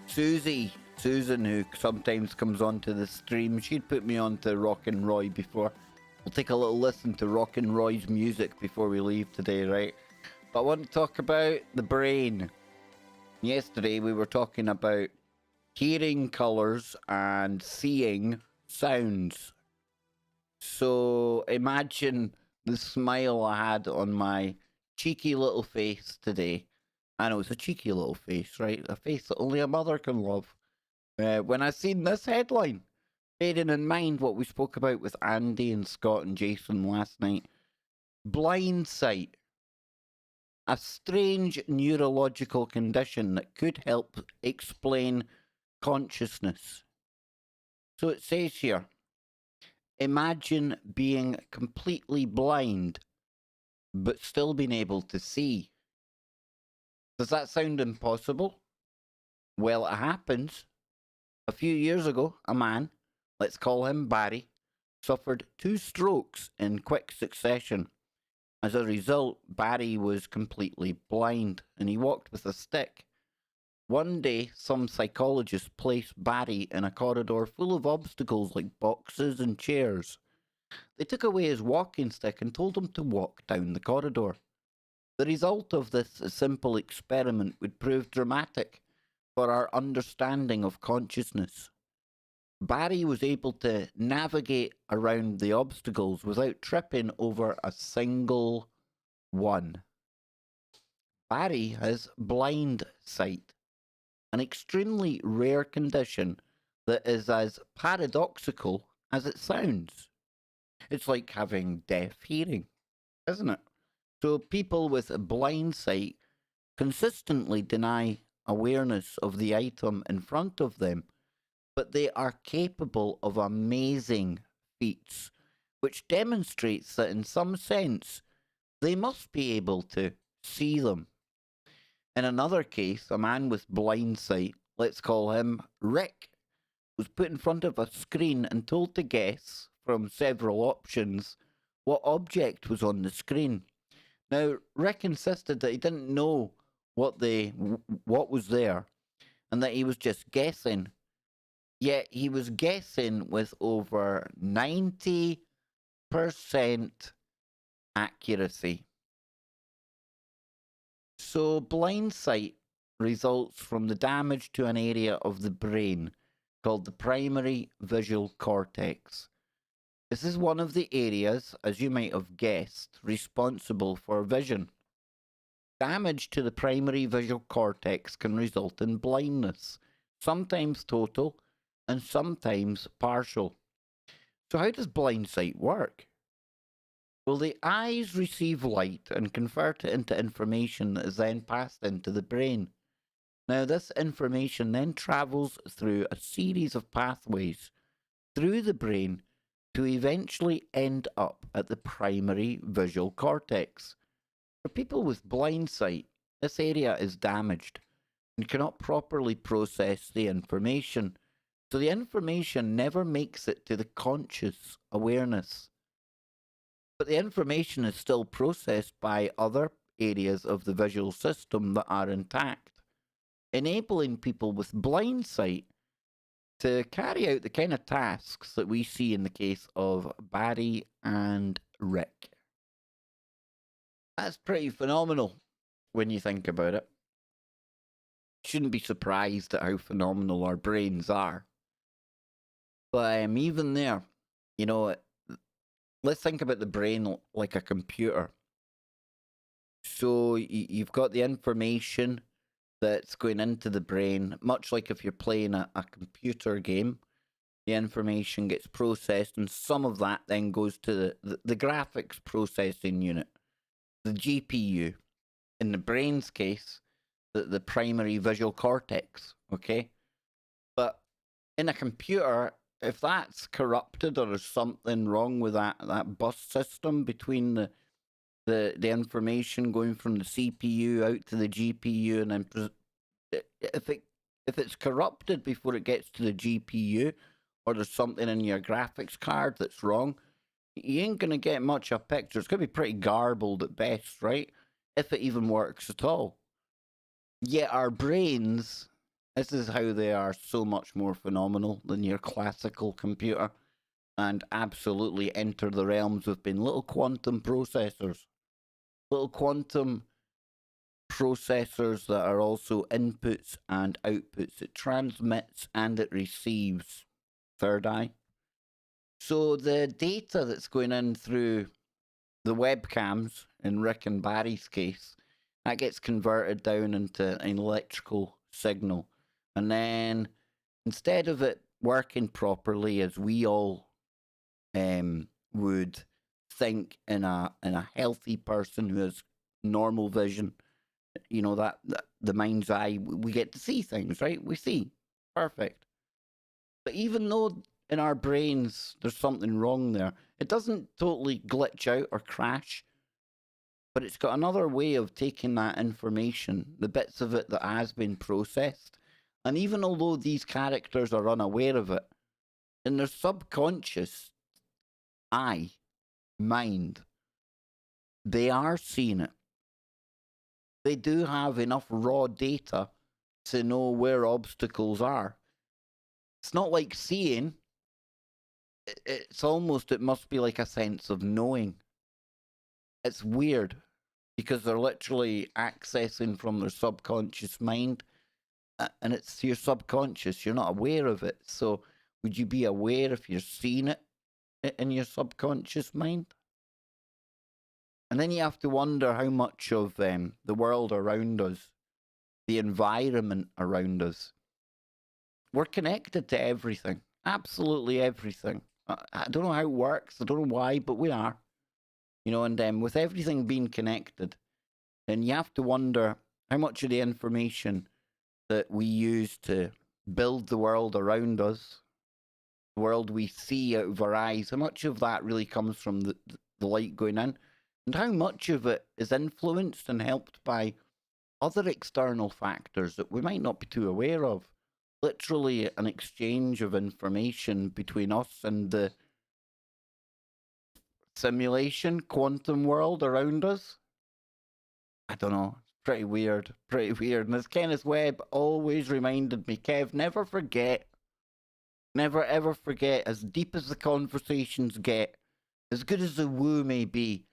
Susan, who sometimes comes onto the stream, she'd put me on to Rock and Roy before. We'll take a little listen to Rock and Roy's music before we leave today, right? But I want to talk about the brain. Yesterday we were talking about hearing colours and seeing sounds. So imagine the smile I had on my cheeky little face today. I know it's a cheeky little face, right? A face that only a mother can love. When I seen this headline, bearing in mind what we spoke about with Andy and Scott and Jason last night, blind sight. A strange neurological condition that could help explain consciousness. So it says here, imagine being completely blind, but still being able to see. Does that sound impossible? Well, it happens. A few years ago, a man, let's call him Barry, suffered 2 strokes in quick succession. As a result, Barry was completely blind, and he walked with a stick. One day, some psychologists placed Barry in a corridor full of obstacles like boxes and chairs. They took away his walking stick and told him to walk down the corridor. The result of this simple experiment would prove dramatic for our understanding of consciousness. Barry was able to navigate around the obstacles without tripping over a single one. Barry has blind sight, an extremely rare condition that is as paradoxical as it sounds. It's like having deaf hearing, isn't it? So people with blind sight consistently deny awareness of the item in front of them, but they are capable of amazing feats, which demonstrates that in some sense they must be able to see them. In another case, a man with blind sight, let's call him Rick, was put in front of a screen and told to guess from several options what object was on the screen. Now, Rick insisted that he didn't know what was there and that he was just guessing. Yet he was guessing with over 90% accuracy. So blind sight results from the damage to an area of the brain called the primary visual cortex. This is one of the areas, as you might have guessed, responsible for vision. Damage to the primary visual cortex can result in blindness, sometimes total and sometimes partial. So how does blind sight work? Well, the eyes receive light and convert it into information that is then passed into the brain. Now, this information then travels through a series of pathways through the brain to eventually end up at the primary visual cortex. For people with blind sight, this area is damaged and cannot properly process the information, so the information never makes it to the conscious awareness. But the information is still processed by other areas of the visual system that are intact, enabling people with blind sight to carry out the kind of tasks that we see in the case of Barry and Rick. That's pretty phenomenal when you think about it. Shouldn't be surprised at how phenomenal our brains are. But even there, you know, let's think about the brain like a computer. So you've got the information that's going into the brain, much like if you're playing a computer game. The information gets processed, and some of that then goes to the graphics processing unit, the GPU. In the brain's case, the primary visual cortex, okay? But in a computer, if that's corrupted or there's something wrong with that bus system between the information going from the CPU out to the GPU, and then if it's corrupted before it gets to the GPU, or there's something in your graphics card that's wrong, you ain't gonna get much of a picture. It's gonna be pretty garbled at best, right? If it even works at all. Yet our brains This is how they are so much more phenomenal than your classical computer, and absolutely enter the realms of being little quantum processors. Little quantum processors that are also inputs and outputs. It transmits and it receives. Third eye. So the data that's going in through the webcams, in Rick and Barry's case, that gets converted down into an electrical signal. And then instead of it working properly as we all would think in a healthy person who has normal vision, you know, that the mind's eye, we get to see things, right? We see. Perfect. But even though in our brains there's something wrong there, it doesn't totally glitch out or crash, but it's got another way of taking that information, the bits of it that has been processed. And even although these characters are unaware of it, in their subconscious mind, they are seeing it. They do have enough raw data to know where obstacles are. It's not like seeing. It's almost, it must be like a sense of knowing. It's weird because they're literally accessing from their subconscious mind, and it's your subconscious. You're not aware of it. So would you be aware if you're seeing it in your subconscious mind? And then you have to wonder how much of the world around us, the environment around us, we're connected to everything. Absolutely everything. I don't know how it works. I don't know why, but we are. You know, and with everything being connected, then you have to wonder how much of the information that we use to build the world around us, the world we see out of our eyes, how much of that really comes from the light going in, and how much of it is influenced and helped by other external factors that we might not be too aware of. Literally an exchange of information between us and the simulation, quantum world around us. I don't know. It's pretty weird. Pretty weird. And as Kenneth Webb always reminded me, Kev, never forget. Never ever forget, as deep as the conversations get, as good as the woo may be,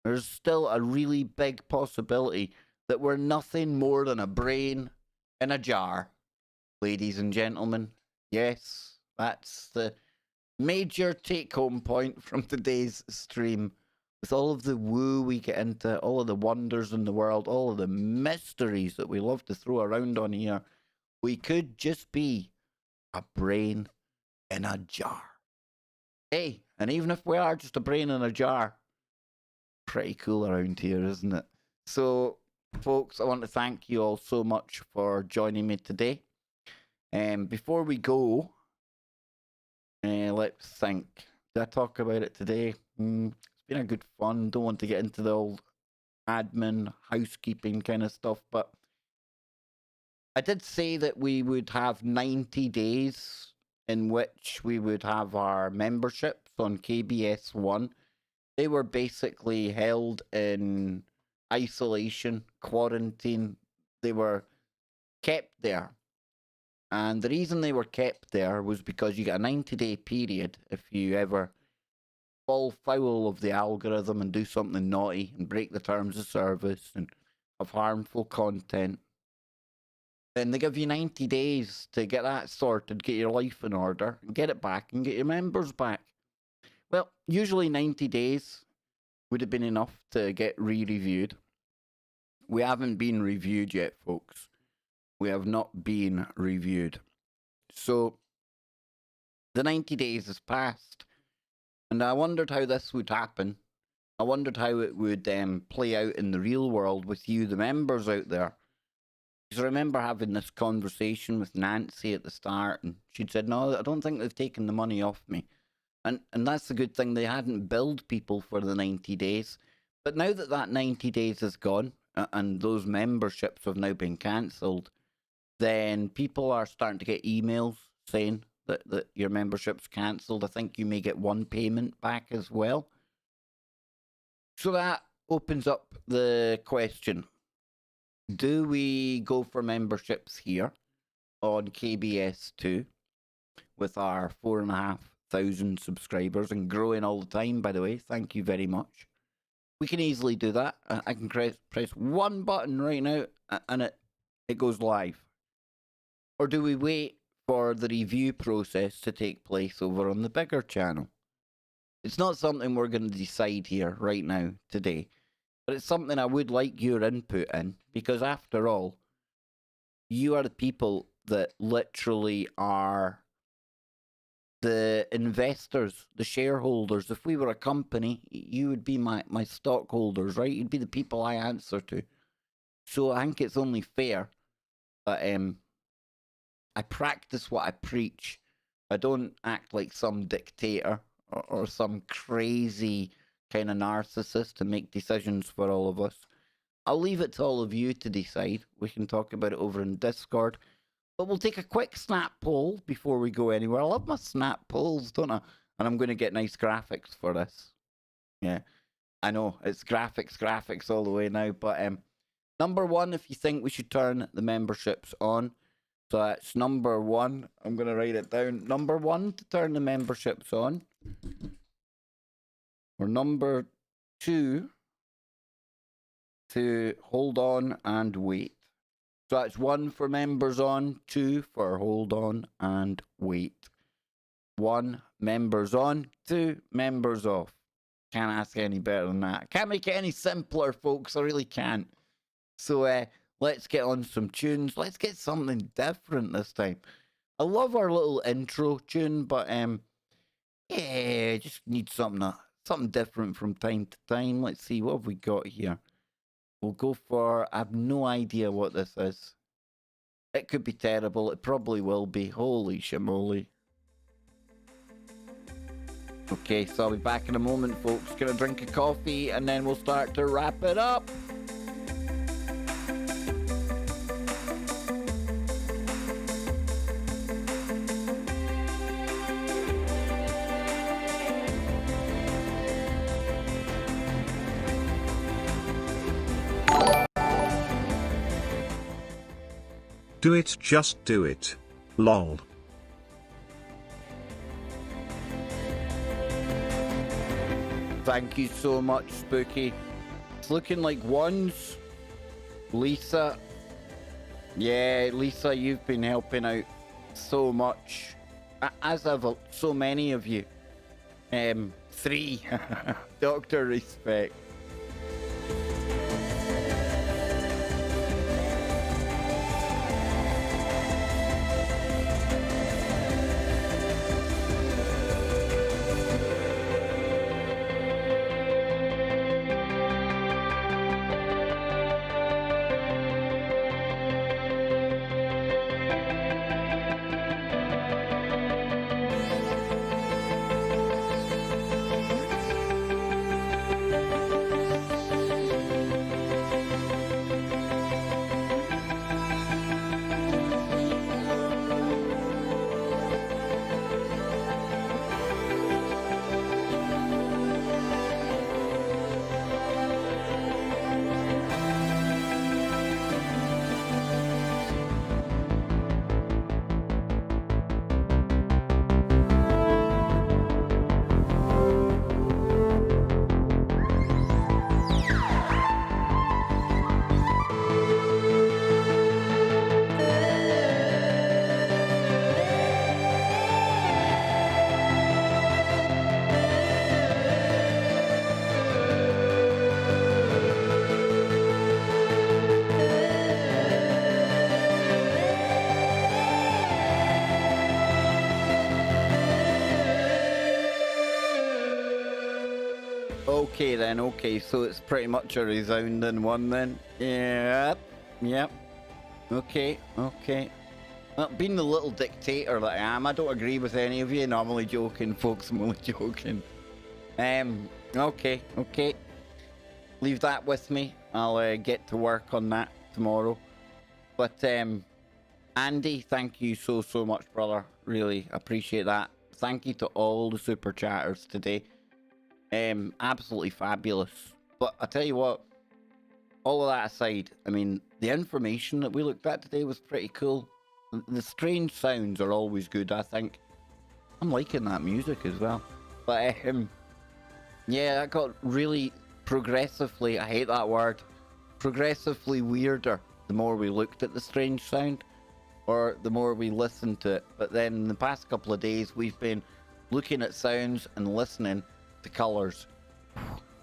there's still a really big possibility that we're nothing more than a brain in a jar. Ladies and gentlemen, yes, that's the major take-home point from today's stream. With all of the woo we get into, all of the wonders in the world, all of the mysteries that we love to throw around on here, we could just be a brain in a jar. Hey, and even if we are just a brain in a jar, pretty cool around here, isn't it? So, folks, I want to thank you all so much for joining me today. Before we go, let's think. Did I talk about it today? It's been a good fun. Don't want to get into the old admin, housekeeping kind of stuff, but I did say that we would have 90 days in which we would have our memberships on KBS 1. They were basically held in isolation, quarantine. They were kept there. And the reason they were kept there was because you get a 90-day period if you ever fall foul of the algorithm and do something naughty and break the terms of service and have harmful content. Then they give you 90 days to get that sorted, get your life in order, and get it back and get your members back. Well, usually 90 days would have been enough to get re-reviewed. We haven't been reviewed yet, folks. We have not been reviewed. So, the 90 days has passed, and I wondered how this would happen. I wondered how it would play out in the real world with you, the members out there. Because I remember having this conversation with Nancy at the start, and she'd said, no, I don't think they've taken the money off me. And that's the good thing, they hadn't billed people for the 90 days. But now that that 90 days is gone, and those memberships have now been cancelled, then people are starting to get emails saying that your membership's cancelled. I think you may get one payment back as well. So that opens up the question. Do we go for memberships here? on KBS too, with our 4,500 subscribers and growing all the time, by the way. Thank you very much. We can easily do that. I can press one button right now and it goes live. Or do we wait for the review process to take place over on the bigger channel? It's not something we're going to decide here right now, today. But it's something I would like your input in, because after all, you are the people that literally are the investors, the shareholders. If we were a company, you would be my stockholders, right? You'd be the people I answer to. So I think it's only fair that I practice what I preach. I don't act like some dictator or some crazy kind of narcissist to make decisions for all of us. I'll leave it to all of you to decide. We can talk about it over in Discord. But we'll take a quick snap poll before we go anywhere. I love my snap polls, don't I? And I'm going to get nice graphics for this. Yeah, I know. It's graphics all the way now. But number one, if you think we should turn the memberships on. So that's number one. I'm going to write it down. Number one, to turn the memberships on. Or number two, to hold on and wait. So that's 1 for members on, 2 for hold on and wait. 1 members on, 2 members off. Can't ask any better than that. Can't make it any simpler, folks. I really can't. So let's get on some tunes. Let's get something different this time. I love our little intro tune, but yeah, just need something different from time to time. Let's see, what have we got here? We'll go for, I have no idea what this is. It could be terrible. It probably will be. Holy shamoly. Okay, so I'll be back in a moment, folks. Gonna drink a coffee and then we'll start to wrap it up. Do it, just do it. Lol. Thank you so much, Spooky. It's looking like ones. Lisa. Yeah, Lisa, you've been helping out so much. As have so many of you. 3. Dr. Respect. Okay then, okay, so it's pretty much a resounding one then. Yep. Okay. Well, being the little dictator that I am, I don't agree with any of you. No, I'm only joking, folks, I'm only joking. Okay. Leave that with me. I'll get to work on that tomorrow. But, Andy, thank you so much, brother. Really appreciate that. Thank you to all the super chatters today. Absolutely fabulous. But I tell you what, all of that aside, I mean, the information that we looked at today was pretty cool. The strange sounds are always good, I think. I'm liking that music as well. But, yeah, that got really progressively, I hate that word, progressively weirder the more we looked at the strange sound, or the more we listened to it. But then in the past couple of days, we've been looking at sounds and listening to colours.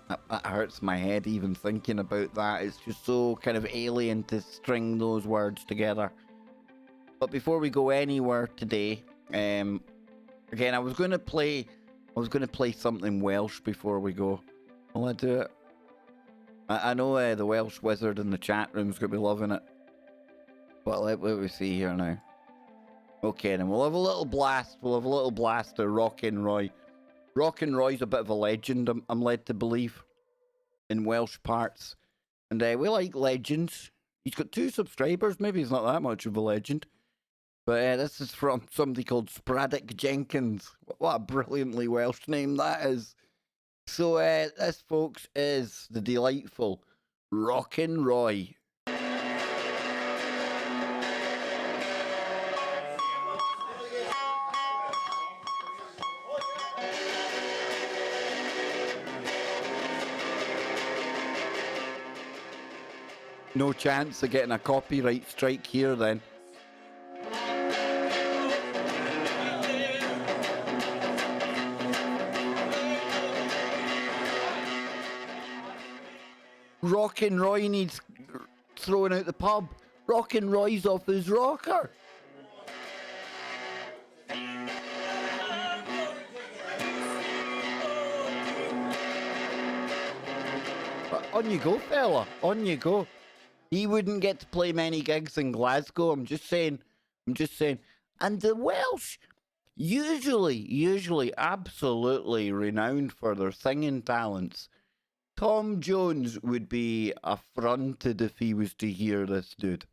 That hurts my head even thinking about that. It's just so kind of alien to string those words together. But before we go anywhere today, again, I was going to play something Welsh before we go. Will I do it? I know the Welsh wizard in the chat room's going to be loving it. But let me see here now. Okay, then we'll have a little blast. We'll have a little blast of Rockin' Roy. Rockin' Roy's a bit of a legend, I'm led to believe, in Welsh parts. And we like legends. He's got 2 subscribers. Maybe he's not that much of a legend. But this is from somebody called Spradic Jenkins. What a brilliantly Welsh name that is. So this, folks, is the delightful Rockin' Roy. No chance of getting a copyright strike here then. Rockin' Roy needs throwing out the pub. Rockin' Roy's off his rocker. On you go, fella. On you go. He wouldn't get to play many gigs in Glasgow. I'm just saying. And the Welsh, usually absolutely renowned for their singing talents. Tom Jones would be affronted if he was to hear this dude.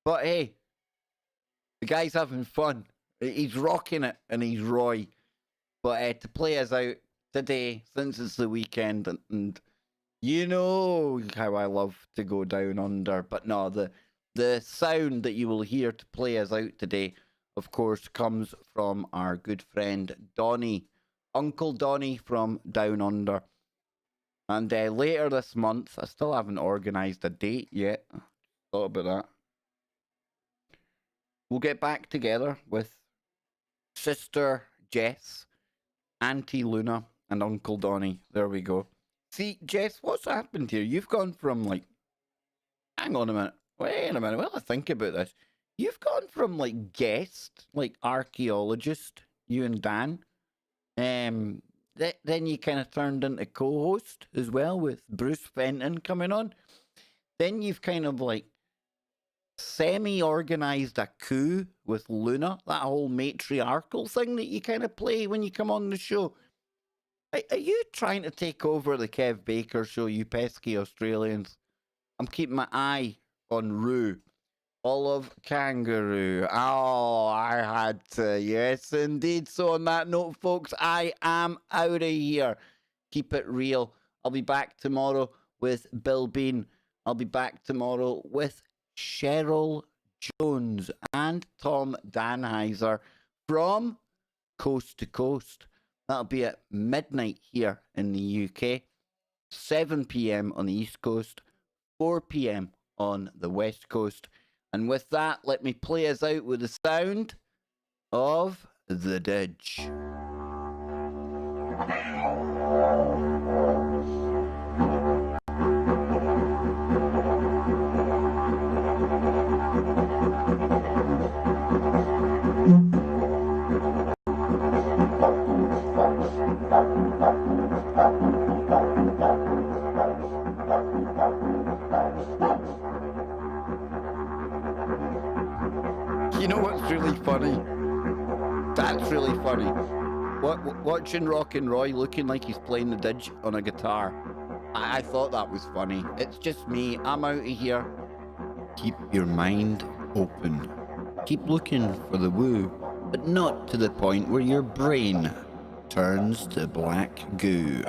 But hey, the guy's having fun. He's rocking it, and he's Roy. But to play us out today, since it's the weekend, and you know how I love to go down under. But no, the sound that you will hear to play us out today, of course, comes from our good friend Donny, Uncle Donny from Down Under. And later this month, I still haven't organised a date yet. Thought about that. We'll get back together with Sister Jess, Auntie Luna, and Uncle Donny. There we go. See, Jess, what's happened here? You've gone from like... Hang on a minute. Wait a minute. Well, I think about this. You've gone from like guest, like archaeologist, you and Dan. Then you kind of turned into co-host as well with Bruce Fenton coming on. Then you've kind of like semi-organised a coup with Luna, that whole matriarchal thing that you kind of play when you come on the show. Are you trying to take over the Kev Baker show, you pesky Australians? I'm keeping my eye on Rue. Olive Kangaroo. Oh, I had to. Yes, indeed. So on that note, folks, I am out of here. Keep it real. I'll be back tomorrow with Bill Bean. I'll be back tomorrow with Cheryl Jones and Tom Danheiser from Coast to Coast. That'll be at midnight here in the UK, 7 p.m. on the East Coast, 4 p.m. on the West Coast. And with that, let me play us out with the sound of the Didge. You know what's really funny? That's really funny. Watching Rockin' Roy looking like he's playing the Didge on a guitar. I thought that was funny. It's just me. I'm out of here. Keep your mind open. Keep looking for the woo, but not to the point where your brain turns to black goo.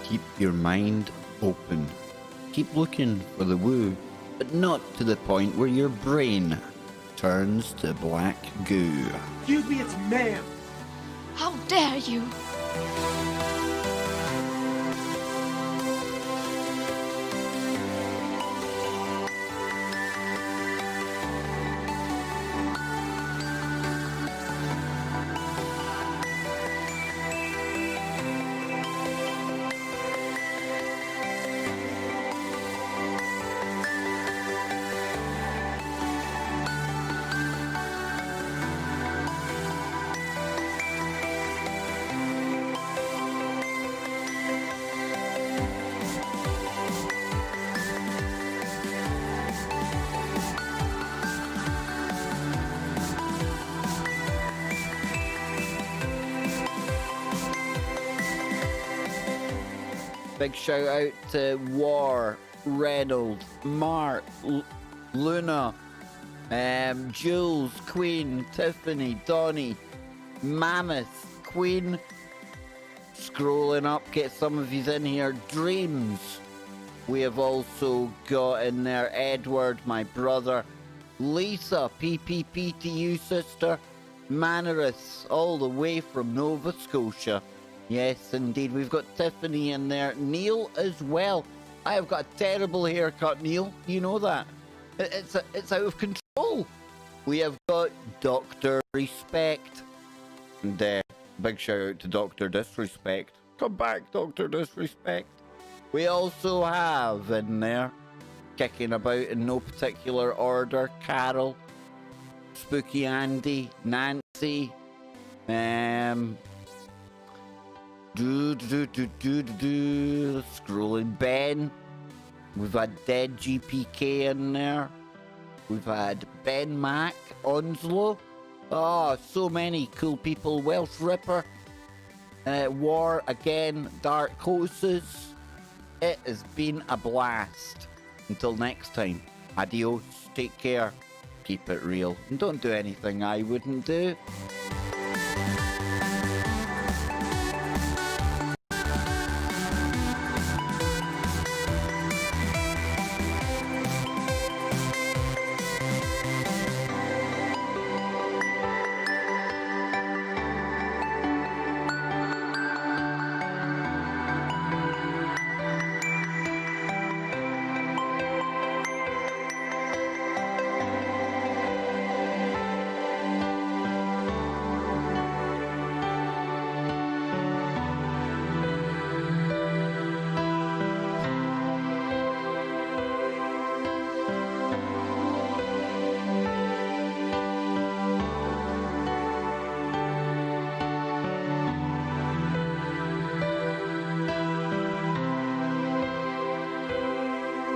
Keep your mind open. Keep looking for the woo, but not to the point where your brain turns to black goo. Excuse me, it's ma'am. How dare you? Big shout out to War, Reynolds, Mark, Luna, Jules, Queen, Tiffany, Donnie, Mammoth, Queen. Scrolling up, get some of these in here. Dreams. We have also got in there Edward, my brother, Lisa, PPP to you, sister, Mannerus, all the way from Nova Scotia. Yes, indeed. We've got Tiffany in there. Neil as well. I have got a terrible haircut, Neil. You know that. It's out of control. We have got Dr. Respect. And big shout out to Dr. Disrespect. Come back, Dr. Disrespect. We also have in there, kicking about in no particular order, Carol, Spooky Andy, Nancy, scrolling Ben. We've had Dead GPK in there. We've had Ben Mac, Onslow. Oh, so many cool people. Welsh Ripper, War again, Dark Horses. It has been a blast. Until next time, adios, take care, keep it real, and don't do anything I wouldn't do.